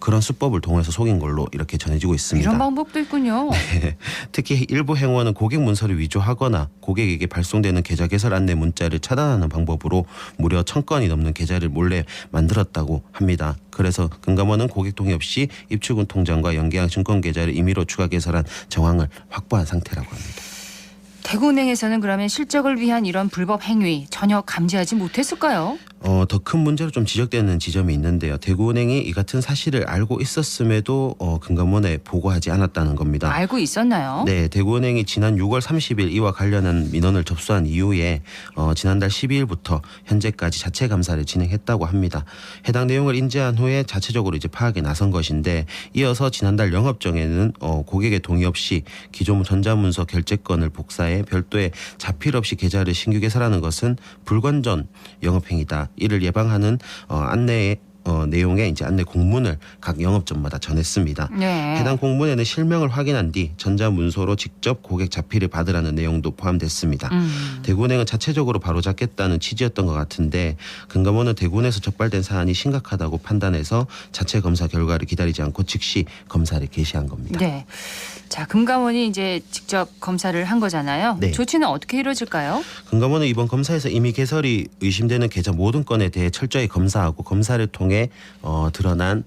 그런 수법을 동원해서 속인 걸로 이렇게 전해지고 있습니다. 이런 방법도 있군요. 네. 특히 일부 행원은 고객 문서를 위조하거나 고객에게 발송되는 계좌 개설 안내 문자를 차단하는 방법으로 무려 1000건이 넘는 계좌를 몰래 만들었다고 합니다. 그래서 금감원은 고객 동의 없이 입출금 통장과 연계한 증권 계좌를 임의로 추가 개설한 정황을 확보한 상태라고 합니다. 대구은행에서는 그러면 실적을 위한 이런 불법 행위 전혀 감지하지 못했을까요? 더 큰 문제로 좀 지적되는 지점이 있는데요. 대구은행이 이 같은 사실을 알고 있었음에도 금감원에 보고하지 않았다는 겁니다. 알고 있었나요? 네, 대구은행이 지난 6월 30일 이와 관련한 민원을 접수한 이후에 지난달 12일부터 현재까지 자체 감사를 진행했다고 합니다. 해당 내용을 인지한 후에 자체적으로 이제 파악에 나선 것인데 이어서 지난달 영업정에는 고객의 동의 없이 기존 전자문서 결제건을 복사해 별도의 자필 없이 계좌를 신규 개설하는 것은 불건전 영업행위다. 이를 예방하는 내용의 이제 안내 공문을 각 영업점마다 전했습니다. 네. 해당 공문에는 실명을 확인한 뒤 전자문서로 직접 고객 자필을 받으라는 내용도 포함됐습니다. 대구은행은 자체적으로 바로잡겠다는 취지였던 것 같은데 금감원은 대구은에서 적발된 사안이 심각하다고 판단해서 자체 검사 결과를 기다리지 않고 즉시 검사를 개시한 겁니다. 네. 자, 금감원이 이제 직접 검사를 한 거잖아요. 네. 조치는 어떻게 이루어질까요? 금감원은 이번 검사에서 이미 개설이 의심되는 계좌 모든 건에 대해 철저히 검사하고 검사를 통해 드러난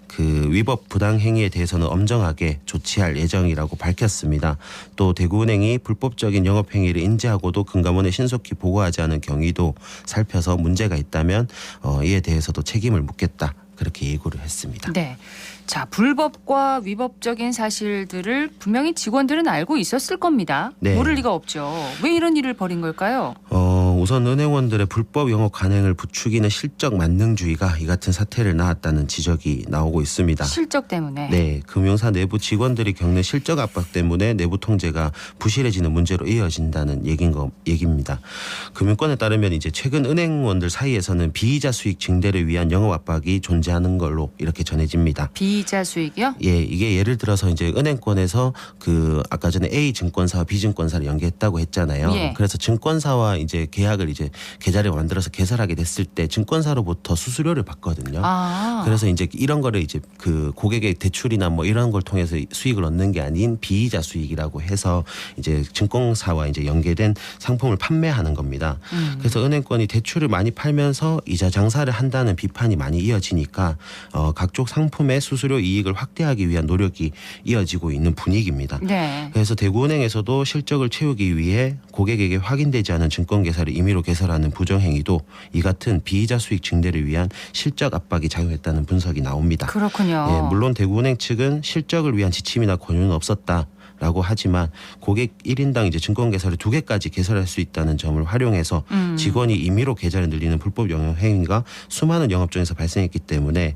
그 위법 부당 행위에 대해서는 엄정하게 조치할 예정이라고 밝혔습니다. 또 대구은행이 불법적인 영업 행위를 인지하고도 금감원에 신속히 보고하지 않은 경위도 살펴서 문제가 있다면 이에 대해서도 책임을 묻겠다. 그렇게 예고를 했습니다. 네. 자, 불법과 위법적인 사실들을 분명히 직원들은 알고 있었을 겁니다. 네. 모를 리가 없죠. 왜 이런 일을 벌인 걸까요? 우선 은행원들의 불법 영업 관행을 부추기는 실적 만능주의가 이 같은 사태를 낳았다는 지적이 나오고 있습니다. 실적 때문에. 네, 금융사 내부 직원들이 겪는 실적 압박 때문에 내부 통제가 부실해지는 문제로 이어진다는 얘기입니다. 금융권에 따르면 이제 최근 은행원들 사이에서는 비이자 수익 증대를 위한 영업 압박이 존재하는 걸로 이렇게 전해집니다. 비이자 수익이요? 예, 이게 예를 들어서 이제 은행권에서 그 아까 전에 A 증권사와 B 증권사를 연계했다고 했잖아요. 예. 그래서 증권사와 이제 계약 계약을 이제 계좌를 만들어서 개설하게 됐을 때 증권사로부터 수수료를 받거든요. 그래서 이제 이런 거를 이제 그 고객의 대출이나 뭐 이런 걸 통해서 수익을 얻는 게 아닌 비이자 수익이라고 해서 이제 증권사와 이제 연계된 상품을 판매하는 겁니다. 그래서 은행권이 대출을 많이 팔면서 이자 장사를 한다는 비판이 많이 이어지니까 각종 상품의 수수료 이익을 확대하기 위한 노력이 이어지고 있는 분위기입니다. 네. 그래서 대구은행에서도 실적을 채우기 위해 고객에게 확인되지 않은 증권계좌를 임의로 개설하는 부정행위도 이 같은 비이자 수익 증대를 위한 실적 압박이 작용했다는 분석이 나옵니다. 그렇군요. 예, 물론 대구은행 측은 실적을 위한 지침이나 권유는 없었다라고 하지만 고객 1인당 이제 증권계좌를 2개까지 개설할 수 있다는 점을 활용해서 직원이 임의로 계좌를 늘리는 불법 영업 행위가 수많은 영업종에서 발생했기 때문에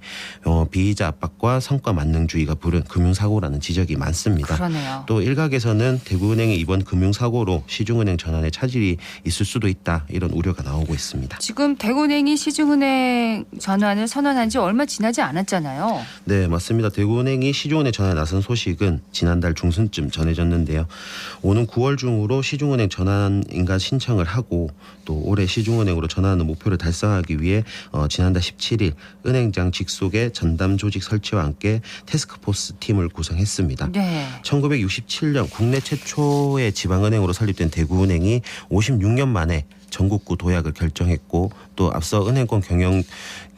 비이자 압박과 성과 만능주의가 부른 금융사고라는 지적이 많습니다. 그러네요. 또 일각에서는 대구은행의 이번 금융사고로 시중은행 전환에 차질이 있을 수도 있다 이런 우려가 나오고 있습니다. 지금 대구은행이 시중은행 전환을 선언한 지 얼마 지나지 않았잖아요. 네, 맞습니다. 대구은행이 시중은행 전환에 나선 소식은 지난달 중순쯤 전해졌는데요. 오는 9월 중으로 시중은행 전환 인가 신청을 하고 또 올해 시중은행으로 전환하는 목표를 달성하기 위해 지난달 17일 은행장 직속의 전담 조직 설치와 함께 태스크포스 팀을 구성했습니다. 네. 1967년 국내 최초의 지방은행으로 설립된 대구은행이 56년 만에 전국구 도약을 결정했고 또 앞서 은행권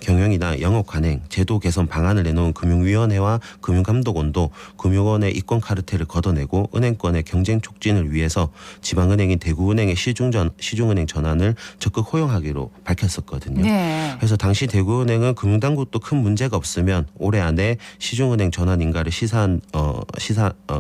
경영이나 영업 관행, 제도 개선 방안을 내놓은 금융위원회와 금융감독원도 금융원의 이권 카르텔을 걷어내고 은행권의 경쟁 촉진을 위해서 지방은행인 대구은행의 시중은행 전환을 적극 허용하기로 밝혔었거든요. 네. 그래서 당시 대구은행은 금융당국도 큰 문제가 없으면 올해 안에 시중은행 전환 인가를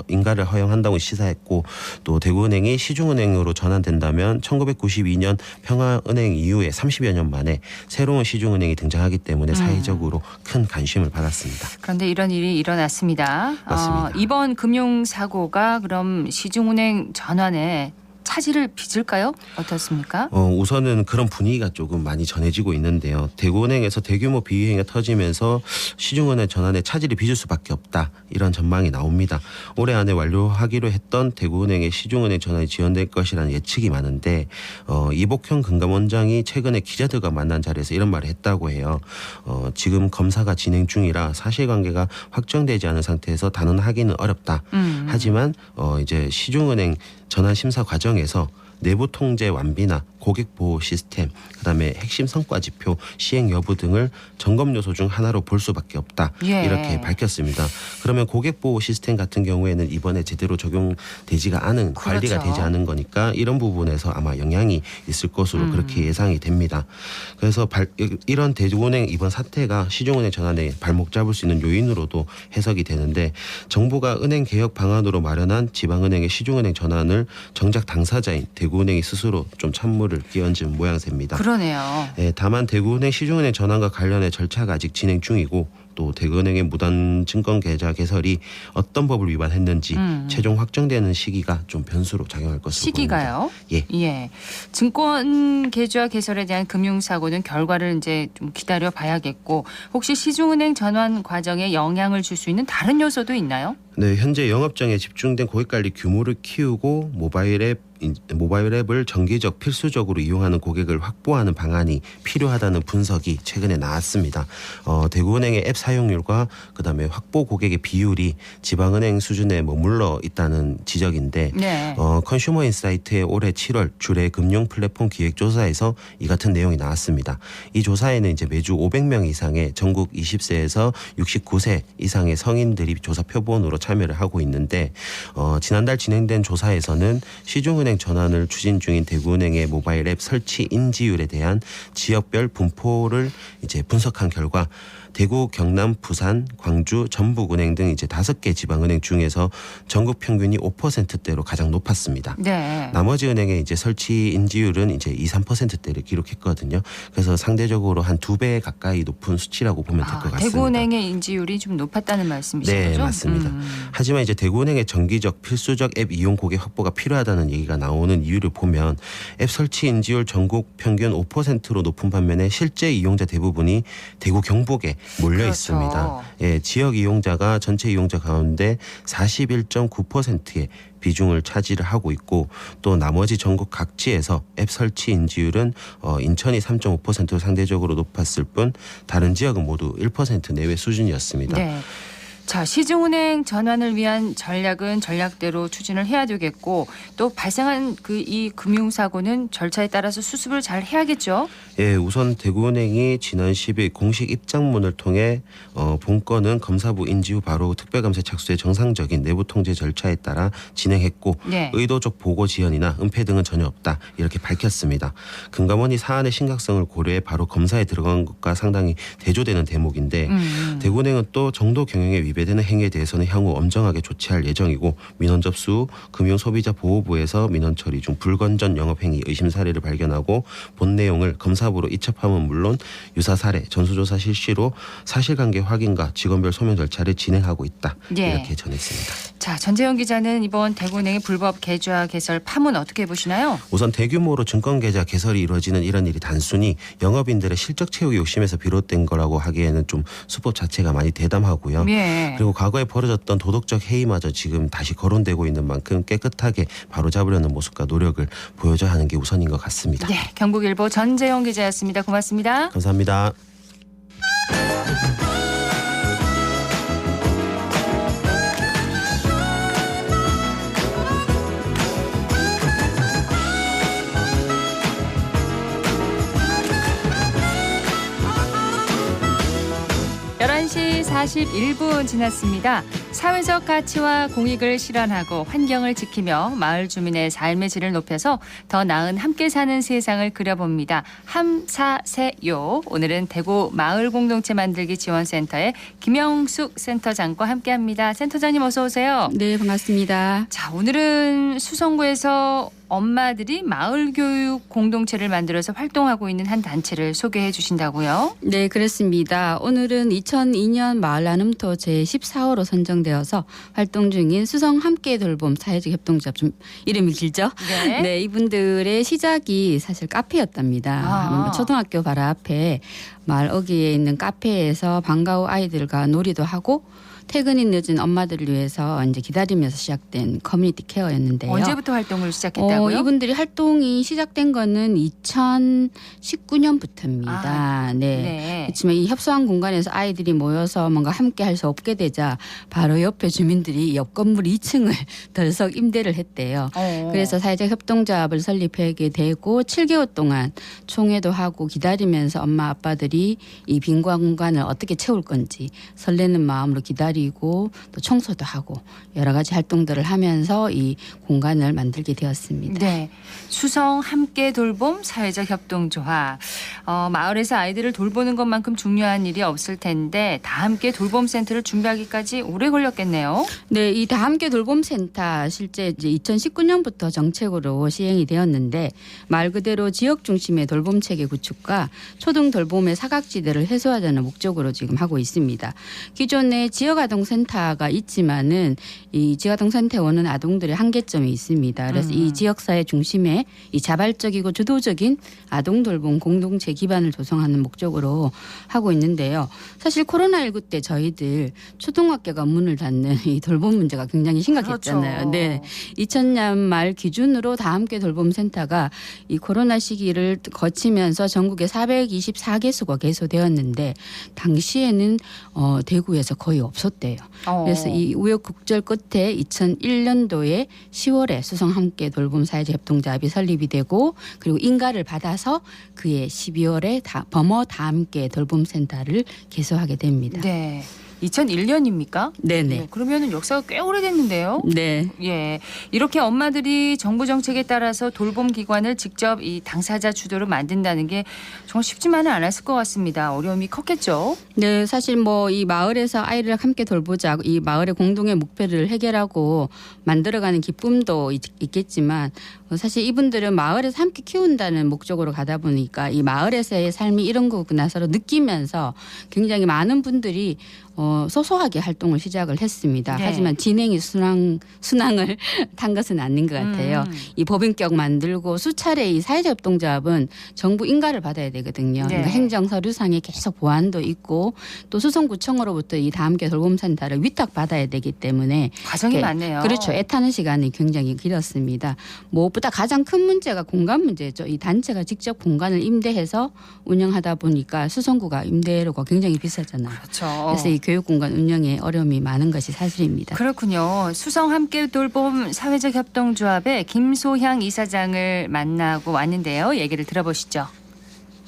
인가를 허용한다고 시사했고 또 대구은행이 시중은행으로 전환된다면 1992년 평화은행 이후에 30여 년 만에 새로운 시중은행이 등장하기 때문에 사회적으로 큰 관심을 받았습니다. 그런데 이런 일이 일어났습니다. 맞습니다. 이번 금융사고가 그럼 시중은행 전환에 차질을 빚을까요? 어떻습니까? 우선은 그런 분위기가 조금 많이 전해지고 있는데요. 대구은행에서 대규모 비위행위가 터지면서 시중은행 전환에 차질이 빚을 수밖에 없다. 이런 전망이 나옵니다. 올해 안에 완료하기로 했던 대구은행의 시중은행 전환이 지연될 것이라는 예측이 많은데 이복형 금감원장이 최근에 기자들과 만난 자리에서 이런 말을 했다고 해요. 지금 검사가 진행 중이라 사실관계가 확정되지 않은 상태에서 단언하기는 어렵다. 하지만 이제 시중은행 전환 심사 과정에서 내부 통제 완비나 고객 보호 시스템, 그다음에 핵심 성과 지표 시행 여부 등을 점검 요소 중 하나로 볼 수밖에 없다. 예. 이렇게 밝혔습니다. 그러면 고객 보호 시스템 같은 경우에는 이번에 제대로 적용되지가 않은 관리가 그렇죠. 되지 않은 거니까 이런 부분에서 아마 영향이 있을 것으로 그렇게 예상이 됩니다. 그래서 이런 대구은행 이번 사태가 시중은행 전환에 발목 잡을 수 있는 요인으로도 해석이 되는데 정부가 은행 개혁 방안으로 마련한 지방은행의 시중은행 전환을 정작 당사자인 대구은행이 스스로 좀 찬물을 끼얹은 모양새입니다. 그러네요. 네, 다만 대구은행 시중은행 전환과 관련해 절차가 아직 진행 중이고 또 대구은행의 무단 증권 계좌 개설이 어떤 법을 위반했는지 최종 확정되는 시기가 좀 변수로 작용할 것으로 시기가요? 보입니다. 예. 증권 계좌 개설에 대한 금융사고는 결과를 이제 좀 기다려 봐야겠고 혹시 시중은행 전환 과정에 영향을 줄 수 있는 다른 요소도 있나요? 네, 현재 영업장에 집중된 고객관리 규모를 키우고 모바일 앱을 정기적 필수적으로 이용하는 고객을 확보하는 방안이 필요하다는 분석이 최근에 나왔습니다. 대구은행의 앱 사용률과 그다음에 확보 고객의 비율이 지방은행 수준에 머물러 있다는 지적인데 네. 컨슈머 인사이트의 올해 7월 주례 금융 플랫폼 기획조사에서 이 같은 내용이 나왔습니다. 이 조사에는 이제 매주 500명 이상의 전국 20세에서 69세 이상의 성인들이 조사 표본으로 참여를 하고 있는데 지난달 진행된 조사에서는 시중은행 전환을 추진 중인 대구은행의 모바일 앱 설치 인지율에 대한 지역별 분포를 이제 분석한 결과 대구, 경남, 부산, 광주, 전북은행 등 이제 5개 지방은행 중에서 전국 평균이 5%대로 가장 높았습니다. 네. 나머지 은행의 이제 설치 인지율은 이제 2, 3%대를 기록했거든요. 그래서 상대적으로 한 2배 가까이 높은 수치라고 보면 될 것 같습니다. 대구은행의 인지율이 좀 높았다는 말씀이신 네, 거죠? 맞습니다. 하지만 이제 대구은행의 정기적 필수적 앱 이용 고객 확보가 필요하다는 얘기가 나오는 이유를 보면 앱 설치 인지율 전국 평균 5%로 높은 반면에 실제 이용자 대부분이 대구 경북에 몰려 그렇죠. 있습니다. 예, 지역 이용자가 전체 이용자 가운데 41.9%의 비중을 차지를 하고 있고 또 나머지 전국 각지에서 앱 설치 인지율은 인천이 3.5%로 상대적으로 높았을 뿐 다른 지역은 모두 1% 내외 수준이었습니다. 네. 자, 시중은행 전환을 위한 전략은 전략대로 추진을 해야 되겠고 또 발생한 이 금융사고는 절차에 따라서 수습을 잘 해야겠죠. 예, 우선 대구은행이 지난 10일 공식 입장문을 통해 본건은 검사부 인지 후 바로 특별감사 착수의 정상적인 내부 통제 절차에 따라 진행했고 네. 의도적 보고 지연이나 은폐 등은 전혀 없다 이렇게 밝혔습니다. 금감원이 사안의 심각성을 고려해 바로 검사에 들어간 것과 상당히 대조되는 대목인데 대구은행은 또 정도 경영에 위배되는 행위에 대해서는 향후 엄정하게 조치할 예정이고 민원 접수 후 금융소비자보호부에서 민원 처리 중 불건전 영업행위 의심 사례를 발견하고 본 내용을 검사부로 이첩함은 물론 유사 사례 전수조사 실시로 사실관계 확인과 직원별 소명 절차를 진행하고 있다. 예. 이렇게 전했습니다. 자, 전재현 기자는 이번 대구은행의 불법 계좌 개설 파문 어떻게 보시나요? 우선 대규모로 증권계좌 개설이 이루어지는 이런 일이 단순히 영업인들의 실적 채우기 욕심에서 비롯된 거라고 하기에는 좀 수법 자체가 많이 대담하고요. 예. 그리고 과거에 벌어졌던 도덕적 해이마저 지금 다시 거론되고 있는 만큼 깨끗하게 바로잡으려는 모습과 노력을 보여줘야 하는 게 우선인 것 같습니다. 네, 경북일보 전재현 기자였습니다. 고맙습니다. 감사합니다. 시 41분 지났습니다. 사회적 가치와 공익을 실현하고 환경을 지키며 마을 주민의 삶의 질을 높여서 더 나은 함께 사는 세상을 그려봅니다. 함사세요. 오늘은 대구 마을 공동체 만들기 지원센터의 김영숙 센터장과 함께합니다. 센터장님 어서 오세요. 네, 반갑습니다. 자, 오늘은 수성구에서 엄마들이 마을 교육 공동체를 만들어서 활동하고 있는 한 단체를 소개해 주신다고요? 네, 그렇습니다. 오늘은 2002년 마을 나눔터 제14호로 선정되어서 활동 중인 수성 함께 돌봄 사회적 협동조합, 좀 이름이 길죠? 네. 네, 이분들의 시작이 사실 카페였답니다. 초등학교 바로 앞에 마을 어귀에 있는 카페에서 방과 후 아이들과 놀이도 하고 퇴근이 늦은 엄마들을 위해서 이제 기다리면서 시작된 커뮤니티 케어였는데요. 언제부터 활동을 시작했다고요? 이분들이 활동이 시작된 거는 2019년부터입니다. 네. 그렇지만 이 협소한 공간에서 아이들이 모여서 뭔가 함께 할 수 없게 되자 바로 옆에 주민들이 옆 건물 2층을 덜썩 임대를 했대요. 그래서 사회적 협동조합을 설립하게 되고 7개월 동안 총회도 하고 기다리면서 엄마 아빠들이 이 빈 공간을 어떻게 채울 건지 설레는 마음으로 기다리고 또 청소도 하고 여러 가지 활동들을 하면서 이 공간을 만들게 되었습니다. 네, 수성 함께 돌봄 사회적 협동조합. 마을에서 아이들을 돌보는 것만큼 중요한 일이 없을 텐데 다 함께 돌봄 센터를 준비하기까지 오래 걸렸겠네요. 네, 이 다 함께 돌봄 센터 실제 이제 2019년부터 정책으로 시행이 되었는데 말 그대로 지역 중심의 돌봄 체계 구축과 초등 돌봄의 사각지대를 해소하자는 목적으로 지금 하고 있습니다. 기존에 지역 아동센터가 있지만은 이 지역아동센터에 오는 아동들의 한계점이 있습니다. 그래서 이 지역사회 중심에 이 자발적이고 주도적인 아동 돌봄 공동체 기반을 조성하는 목적으로 하고 있는데요. 사실 코로나19 때 저희들 초등학교가 문을 닫는 이 돌봄 문제가 굉장히 심각했잖아요. 그렇죠. 네, 2000년 말 기준으로 다 함께 돌봄센터가 이 코로나 시기를 거치면서 전국에 424개소가 개소되었는데 당시에는 대구에서 거의 없었대요. 그래서 이 우여곡절 끝에 2001년도에 10월에 수성 함께 돌봄 사회적 협동조합이 설립이 되고 그리고 인가를 받아서 그해 12월에 범어 다 함께 돌봄센터를 개소하게 됩니다. 네. 2001년입니까? 네네. 그러면은 역사가 꽤 오래됐는데요. 네. 예. 이렇게 엄마들이 정부 정책에 따라서 돌봄 기관을 직접 이 당사자 주도로 만든다는 게 정말 쉽지만은 않았을 것 같습니다. 어려움이 컸겠죠. 네, 사실 뭐 이 마을에서 아이를 함께 돌보자 이 마을의 공동의 목표를 해결하고 만들어가는 기쁨도 있겠지만 사실 이분들은 마을에서 함께 키운다는 목적으로 가다 보니까 이 마을에서의 삶이 이런 거구나 서로 느끼면서 굉장히 많은 분들이 소소하게 활동을 시작을 했습니다. 네. 하지만 진행이 순항을 탄 것은 아닌 것 같아요. 이 법인격 만들고 수차례 이 사회자협동조합은 정부 인가를 받아야 되거든요. 네. 그러니까 행정서류상에 계속 보완도 있고 또 수성구청으로부터 이 다함께 돌봄센터를 위탁받아야 되기 때문에 과정이 많네요. 그렇죠. 애타는 시간이 굉장히 길었습니다. 무엇보다 가장 큰 문제가 공간 문제죠. 이 단체가 직접 공간을 임대해서 운영하다 보니까 수성구가 임대료가 굉장히 비싸잖아요. 그렇죠. 그래서 이 교육공간 운영에 어려움이 많은 것이 사실입니다. 그렇군요. 수성 함께 돌봄 사회적 협동조합의 김소향 이사장을 만나고 왔는데요. 얘기를 들어보시죠.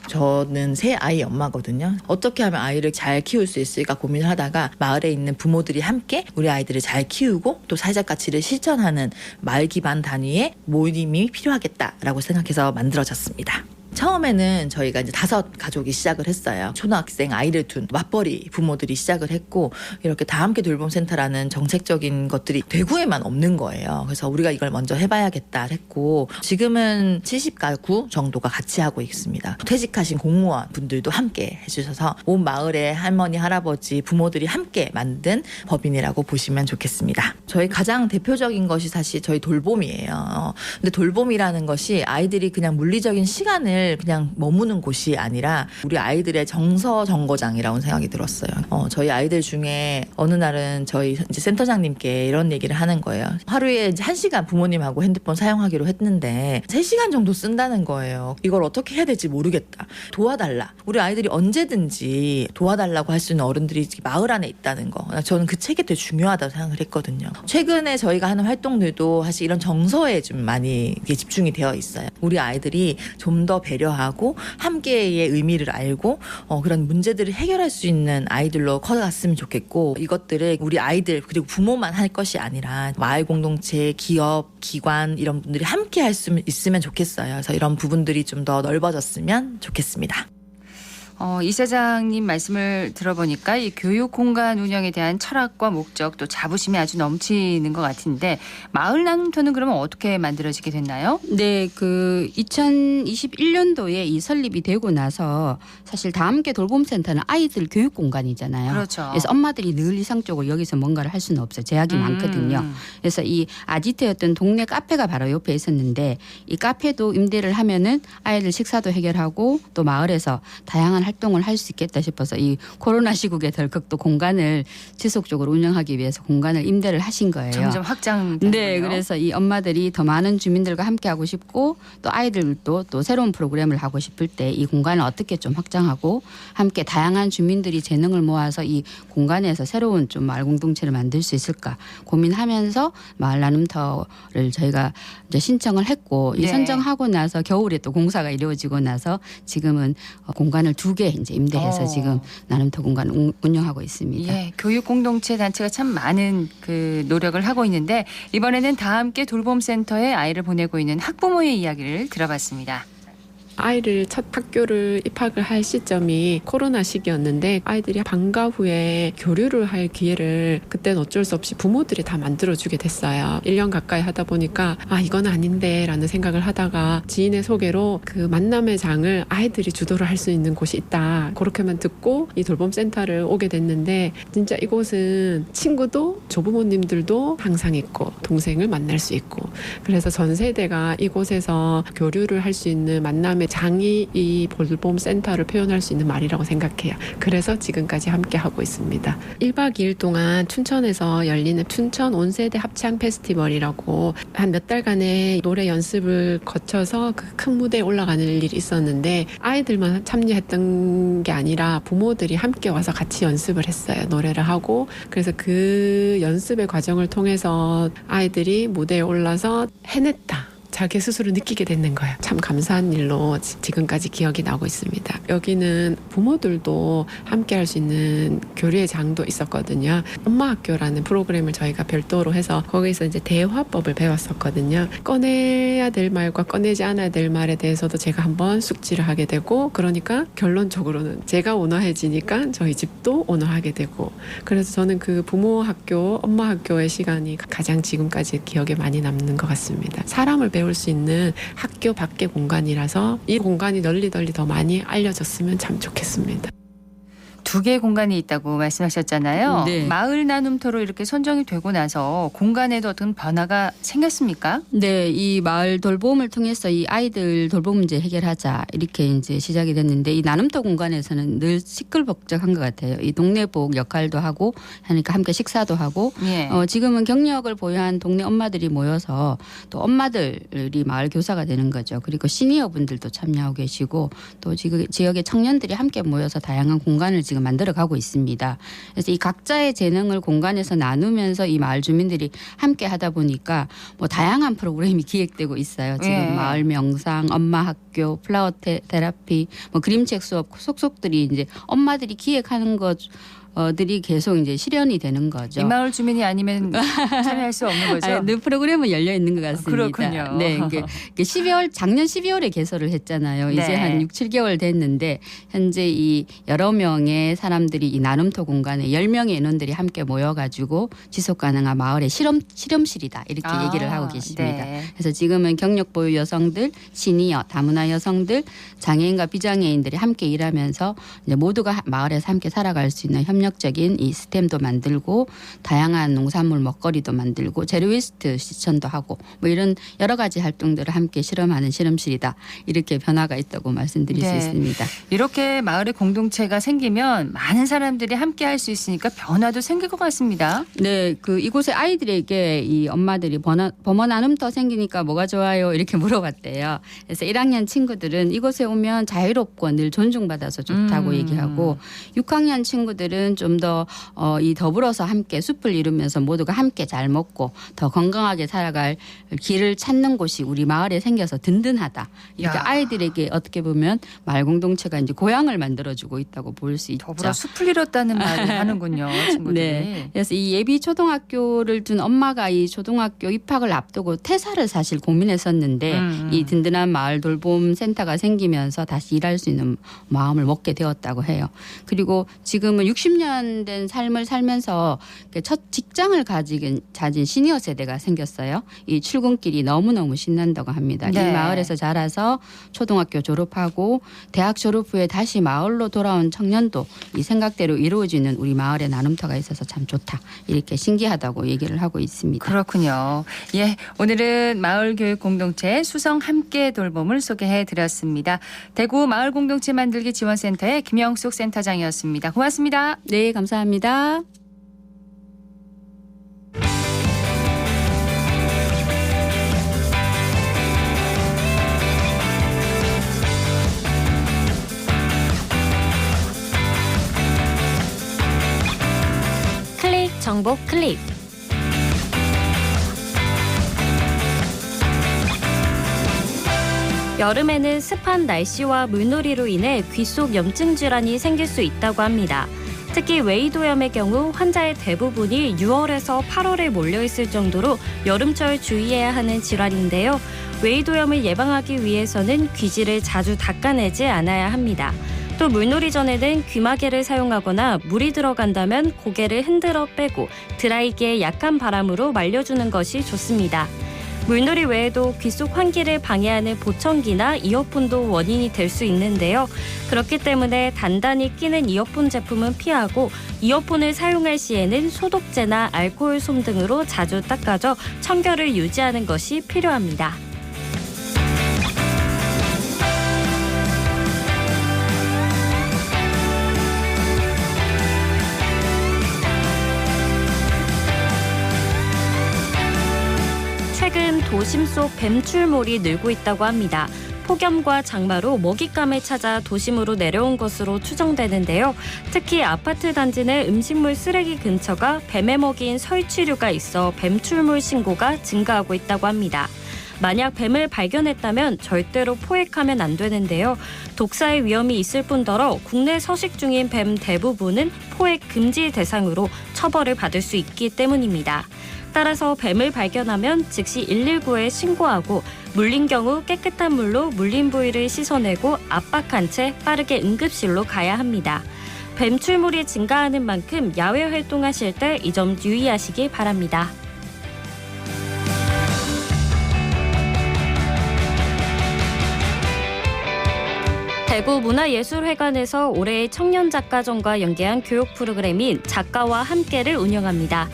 저는 새 아이 엄마거든요. 어떻게 하면 아이를 잘 키울 수 있을까 고민을 하다가 마을에 있는 부모들이 함께 우리 아이들을 잘 키우고 또 사회적 가치를 실천하는 마을 기반 단위의 모임이 필요하겠다라고 생각해서 만들어졌습니다. 처음에는 저희가 이제 5 가족이 시작을 했어요. 초등학생 아이를 둔 맞벌이 부모들이 시작을 했고 이렇게 다함께 돌봄센터라는 정책적인 것들이 대구에만 없는 거예요. 그래서 우리가 이걸 먼저 해봐야겠다 했고 지금은 70가구 정도가 같이 하고 있습니다. 퇴직하신 공무원 분들도 함께 해주셔서 온 마을의 할머니, 할아버지, 부모들이 함께 만든 법인이라고 보시면 좋겠습니다. 저희 가장 대표적인 것이 사실 저희 돌봄이에요. 근데 돌봄이라는 것이 아이들이 그냥 물리적인 시간을 그냥 머무는 곳이 아니라 우리 아이들의 정서 정거장이라고 생각이 들었어요. 저희 아이들 중에 어느 날은 저희 이제 센터장님께 이런 얘기를 하는 거예요. 하루에 이제 1시간 부모님하고 핸드폰 사용하기로 했는데 3시간 정도 쓴다는 거예요. 이걸 어떻게 해야 될지 모르겠다. 도와달라. 우리 아이들이 언제든지 도와달라고 할 수 있는 어른들이 마을 안에 있다는 거. 저는 그 책이 되게 중요하다고 생각을 했거든요. 최근에 저희가 하는 활동들도 사실 이런 정서에 좀 많이 집중이 되어 있어요. 우리 아이들이 좀 더 배려하고 함께의 의미를 알고 그런 문제들을 해결할 수 있는 아이들로 커갔으면 좋겠고 이것들을 우리 아이들 그리고 부모만 할 것이 아니라 마을 공동체, 기업, 기관 이런 분들이 함께 할 수 있으면 좋겠어요. 그래서 이런 부분들이 좀 더 넓어졌으면 좋겠습니다. 이사장님 말씀을 들어보니까 이 교육 공간 운영에 대한 철학과 목적 또 자부심이 아주 넘치는 것 같은데 마을 나눔터는 그러면 어떻게 만들어지게 됐나요? 네, 그 2021년도에 이 설립이 되고 나서 사실 다함께 돌봄센터는 아이들 교육 공간이잖아요. 그렇죠. 그래서 엄마들이 늘 이상적으로 여기서 뭔가를 할 수는 없어요. 제약이 많거든요. 그래서 이 아지트였던 동네 카페가 바로 옆에 있었는데 이 카페도 임대를 하면은 아이들 식사도 해결하고 또 마을에서 다양한 활동을 할 수 있겠다 싶어서 이 코로나 시국에 덜컥 또 공간을 지속적으로 운영하기 위해서 공간을 임대를 하신 거예요. 점점 확장되고요. 네, 그래서 이 엄마들이 더 많은 주민들과 함께 하고 싶고 또 아이들도 또 새로운 프로그램을 하고 싶을 때 이 공간을 어떻게 좀 확장하고 함께 다양한 주민들이 재능을 모아서 이 공간에서 새로운 좀 마을 공동체를 만들 수 있을까 고민하면서 마을 나눔터를 저희가 이제 신청을 했고 이 선정하고 나서 겨울에 또 공사가 이루어지고 나서 지금은 공간을 2개 이제 임대해서 지금 나눔터 공간 운영하고 있습니다. 예, 교육 공동체 단체가 참 많은 그 노력을 하고 있는데 이번에는 다함께 돌봄센터에 아이를 보내고 있는 학부모의 이야기를 들어봤습니다. 아이를 첫 학교를 입학을 할 시점이 코로나 시기였는데 아이들이 방과 후에 교류를 할 기회를 그때는 어쩔 수 없이 부모들이 다 만들어주게 됐어요. 1년 가까이 하다 보니까 이건 아닌데 라는 생각을 하다가 지인의 소개로 그 만남의 장을 아이들이 주도를 할 수 있는 곳이 있다. 그렇게만 듣고 이 돌봄센터를 오게 됐는데 진짜 이곳은 친구도 조부모님들도 항상 있고 동생을 만날 수 있고 그래서 전 세대가 이곳에서 교류를 할 수 있는 만남의 장이 이 돌봄센터를 표현할 수 있는 말이라고 생각해요. 그래서 지금까지 함께 하고 있습니다. 1박 2일 동안 춘천에서 열리는 춘천 온세대 합창 페스티벌이라고 한 몇 달간의 노래 연습을 거쳐서 그 큰 무대에 올라가는 일이 있었는데 아이들만 참여했던 게 아니라 부모들이 함께 와서 같이 연습을 했어요. 노래를 하고 그래서 그 연습의 과정을 통해서 아이들이 무대에 올라서 해냈다. 자기 스스로 느끼게 되는 거예요. 참 감사한 일로 지금까지 기억이 나고 있습니다. 여기는 부모들도 함께 할 수 있는 교류의 장도 있었거든요. 엄마학교라는 프로그램을 저희가 별도로 해서 거기서 이제 대화법을 배웠었거든요. 꺼내야 될 말과 꺼내지 않아야 될 말에 대해서도 제가 한번 숙지를 하게 되고 그러니까 결론적으로는 제가 온화해지니까 저희 집도 온화하게 되고 그래서 저는 그 부모학교, 엄마학교의 시간이 가장 지금까지 기억에 많이 남는 것 같습니다. 사람을 배울 수 있는 학교 밖의 공간이라서 이 공간이 널리 더 많이 알려졌으면 참 좋겠습니다. 두 개의 공간이 있다고 말씀하셨잖아요. 네. 마을 나눔터로 이렇게 선정이 되고 나서 공간에도 어떤 변화가 생겼습니까? 네, 이 마을 돌봄을 통해서 이 아이들 돌봄 문제 해결하자 이렇게 이제 시작이 됐는데 이 나눔터 공간에서는 늘 시끌벅적한 것 같아요. 이 동네복 역할도 하고 하니까 함께 식사도 하고 예. 지금은 경력을 보유한 동네 엄마들이 모여서 또 엄마들이 마을 교사가 되는 거죠. 그리고 시니어 분들도 참여하고 계시고 또 지금 지역의 청년들이 함께 모여서 다양한 공간을 지금 만들어가고 있습니다. 그래서 이 각자의 재능을 공간에서 나누면서 이 마을 주민들이 함께 하다 보니까 뭐 다양한 프로그램이 기획되고 있어요. 지금 예. 마을 명상, 엄마 학교, 플라워 테라피, 뭐 그림책 수업 속속들이 이제 엄마들이 기획하는 것들이 계속 이제 실현이 되는 거죠. 이 마을 주민이 아니면 참여할 수 없는 거죠? 아니, 늘 프로그램은 열려 있는 것 같습니다. 그렇군요. 네, 이게 작년 12월에 개설을 했잖아요. 이제 네. 한 6, 7개월 됐는데 현재 이 여러 명의 사람들이 이 나눔터 공간에 10명의 인원들이 함께 모여가지고 지속 가능한 마을의 실험실이다 이렇게 얘기를 하고 계십니다. 네. 그래서 지금은 경력 보유 여성들, 시니어, 다문화 여성들, 장애인과 비장애인들이 함께 일하면서 이제 모두가 마을에서 함께 살아갈 수 있는 협력적인 이 스템도 만들고 다양한 농산물 먹거리도 만들고 제로웨이스트 실천도 하고 뭐 이런 여러 가지 활동들을 함께 실험하는 실험실이다. 이렇게 변화가 있다고 말씀드릴 네. 수 있습니다. 이렇게 마을의 공동체가 생기면 많은 사람들이 함께 할 수 있으니까 변화도 생길 것 같습니다. 네, 이곳의 아이들에게 이 엄마들이 범어 나눔터 생기니까 뭐가 좋아요? 이렇게 물어봤대요. 그래서 1학년 친구들은 이곳에 오면 자유롭고 늘 존중받아서 좋다고 얘기하고 6학년 친구들은 좀 더 이 더불어서 함께 숲을 이루면서 모두가 함께 잘 먹고 더 건강하게 살아갈 길을 찾는 곳이 우리 마을에 생겨서 든든하다. 이렇게 야. 아이들에게 어떻게 보면 마을 공동체가 이제 고향을 만들어주고 있다고 볼 수 있죠. 더불어 숲을 잃었다는 말을 하는군요, 친구들이. 네. 그래서 이 예비 초등학교를 둔 엄마가 이 초등학교 입학을 앞두고 퇴사를 사실 고민했었는데 이 든든한 마을 돌봄 센터가 생기면서 다시 일할 수 있는 마음을 먹게 되었다고 해요. 그리고 지금은 60년 된 삶을 살면서 첫 직장을 가진 시니어 세대가 생겼어요. 이 출근길이 너무너무 신난다고 합니다. 네. 이 마을에서 자라서 초등학교 졸업하고 대학 졸업 후에 다시 마을로 돌아온 청년도 이 생각대로 이루어지는 우리 마을의 나눔터가 있어서 참 좋다. 이렇게 신기하다고 얘기를 하고 있습니다. 그렇군요. 예, 오늘은 마을교육 공동체 수성 함께 돌봄을 소개해 드렸습니다. 대구 마을공동체 만들기 지원센터의 김영숙 센터장이었습니다. 고맙습니다. 네, 감사합니다. 클릭 정보 클립. 여름에는 습한 날씨와 물놀이로 인해 귀 속 염증 질환이 생길 수 있다고 합니다. 특히 웨이도염의 경우 환자의 대부분이 6월에서 8월에 몰려있을 정도로 여름철 주의해야 하는 질환인데요. 웨이도염을 예방하기 위해서는 귀지를 자주 닦아내지 않아야 합니다. 또 물놀이 전에는 귀마개를 사용하거나 물이 들어간다면 고개를 흔들어 빼고 드라이기에 약한 바람으로 말려주는 것이 좋습니다. 물놀이 외에도 귀 속 환기를 방해하는 보청기나 이어폰도 원인이 될 수 있는데요. 그렇기 때문에 단단히 끼는 이어폰 제품은 피하고 이어폰을 사용할 시에는 소독제나 알코올 솜 등으로 자주 닦아줘 청결을 유지하는 것이 필요합니다. 최근 도심 속 뱀출몰이 늘고 있다고 합니다. 폭염과 장마로 먹잇감을 찾아 도심으로 내려온 것으로 추정되는데요. 특히 아파트 단지 내 음식물 쓰레기 근처가 뱀의 먹이인 설치류가 있어 뱀출몰 신고가 증가하고 있다고 합니다. 만약 뱀을 발견했다면 절대로 포획하면 안 되는데요. 독사의 위험이 있을 뿐더러 국내 서식 중인 뱀 대부분은 포획 금지 대상으로 처벌을 받을 수 있기 때문입니다. 따라서 뱀을 발견하면 즉시 119에 신고하고 물린 경우 깨끗한 물로 물린 부위를 씻어내고 압박한 채 빠르게 응급실로 가야 합니다. 뱀 출몰이 증가하는 만큼 야외 활동하실 때 이 점 유의하시기 바랍니다. 대구 문화예술회관에서 올해의 청년작가전과 연계한 교육 프로그램인 작가와 함께를 운영합니다.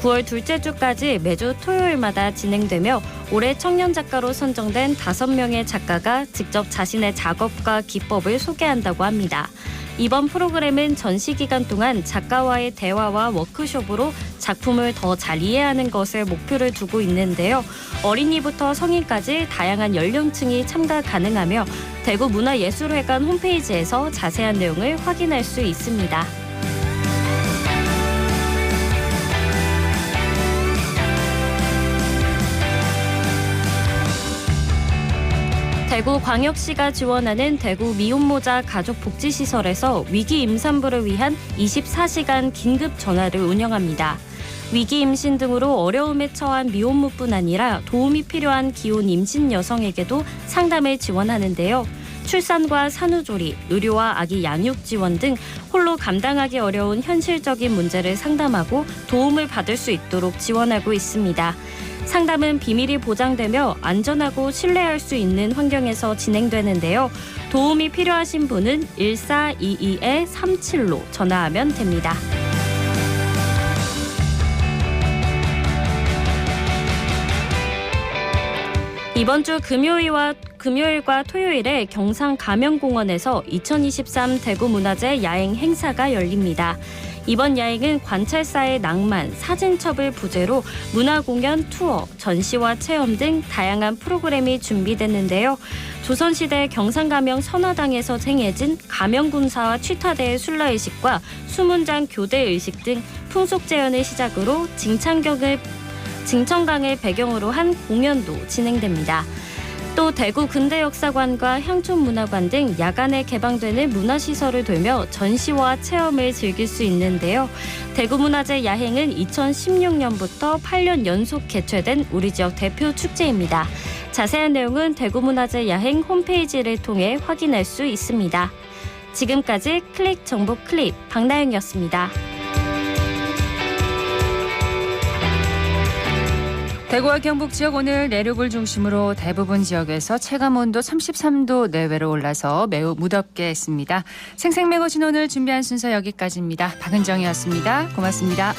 9월 둘째 주까지 매주 토요일마다 진행되며 올해 청년작가로 선정된 5명의 작가가 직접 자신의 작업과 기법을 소개한다고 합니다. 이번 프로그램은 전시 기간 동안 작가와의 대화와 워크숍으로 작품을 더 잘 이해하는 것을 목표를 두고 있는데요. 어린이부터 성인까지 다양한 연령층이 참가 가능하며 대구 문화예술회관 홈페이지에서 자세한 내용을 확인할 수 있습니다. 대구광역시가 지원하는 대구 미혼모자 가족복지시설에서 위기 임산부를 위한 24시간 긴급 전화를 운영합니다. 위기 임신 등으로 어려움에 처한 미혼모뿐 아니라 도움이 필요한 기혼 임신 여성에게도 상담을 지원하는데요. 출산과 산후조리, 의료와 아기 양육 지원 등 홀로 감당하기 어려운 현실적인 문제를 상담하고 도움을 받을 수 있도록 지원하고 있습니다. 상담은 비밀이 보장되며 안전하고 신뢰할 수 있는 환경에서 진행되는데요. 도움이 필요하신 분은 1422-37로 전화하면 됩니다. 이번 주 금요일과 토요일에 경상 가명공원에서 2023 대구문화재 야행 행사가 열립니다. 이번 야행은 관찰사의 낭만, 사진첩을 부제로 문화공연, 투어, 전시와 체험 등 다양한 프로그램이 준비됐는데요. 조선시대 경상가명 선화당에서 행해진 가명군사와 취타대의 순례의식과 수문장 교대의식 등 풍속재현을 시작으로 징천강을 배경으로 한 공연도 진행됩니다. 또 대구 근대역사관과 향촌문화관 등 야간에 개방되는 문화시설을 돌며 전시와 체험을 즐길 수 있는데요. 대구문화재 야행은 2016년부터 8년 연속 개최된 우리 지역 대표 축제입니다. 자세한 내용은 대구문화재 야행 홈페이지를 통해 확인할 수 있습니다. 지금까지 클릭 정보 클립 박나영이었습니다. 대구와 경북 지역 오늘 내륙을 중심으로 대부분 지역에서 체감온도 33도 내외로 올라서 매우 무덥게 했습니다. 생생매거진 오늘 준비한 순서 여기까지입니다. 박은정이었습니다. 고맙습니다.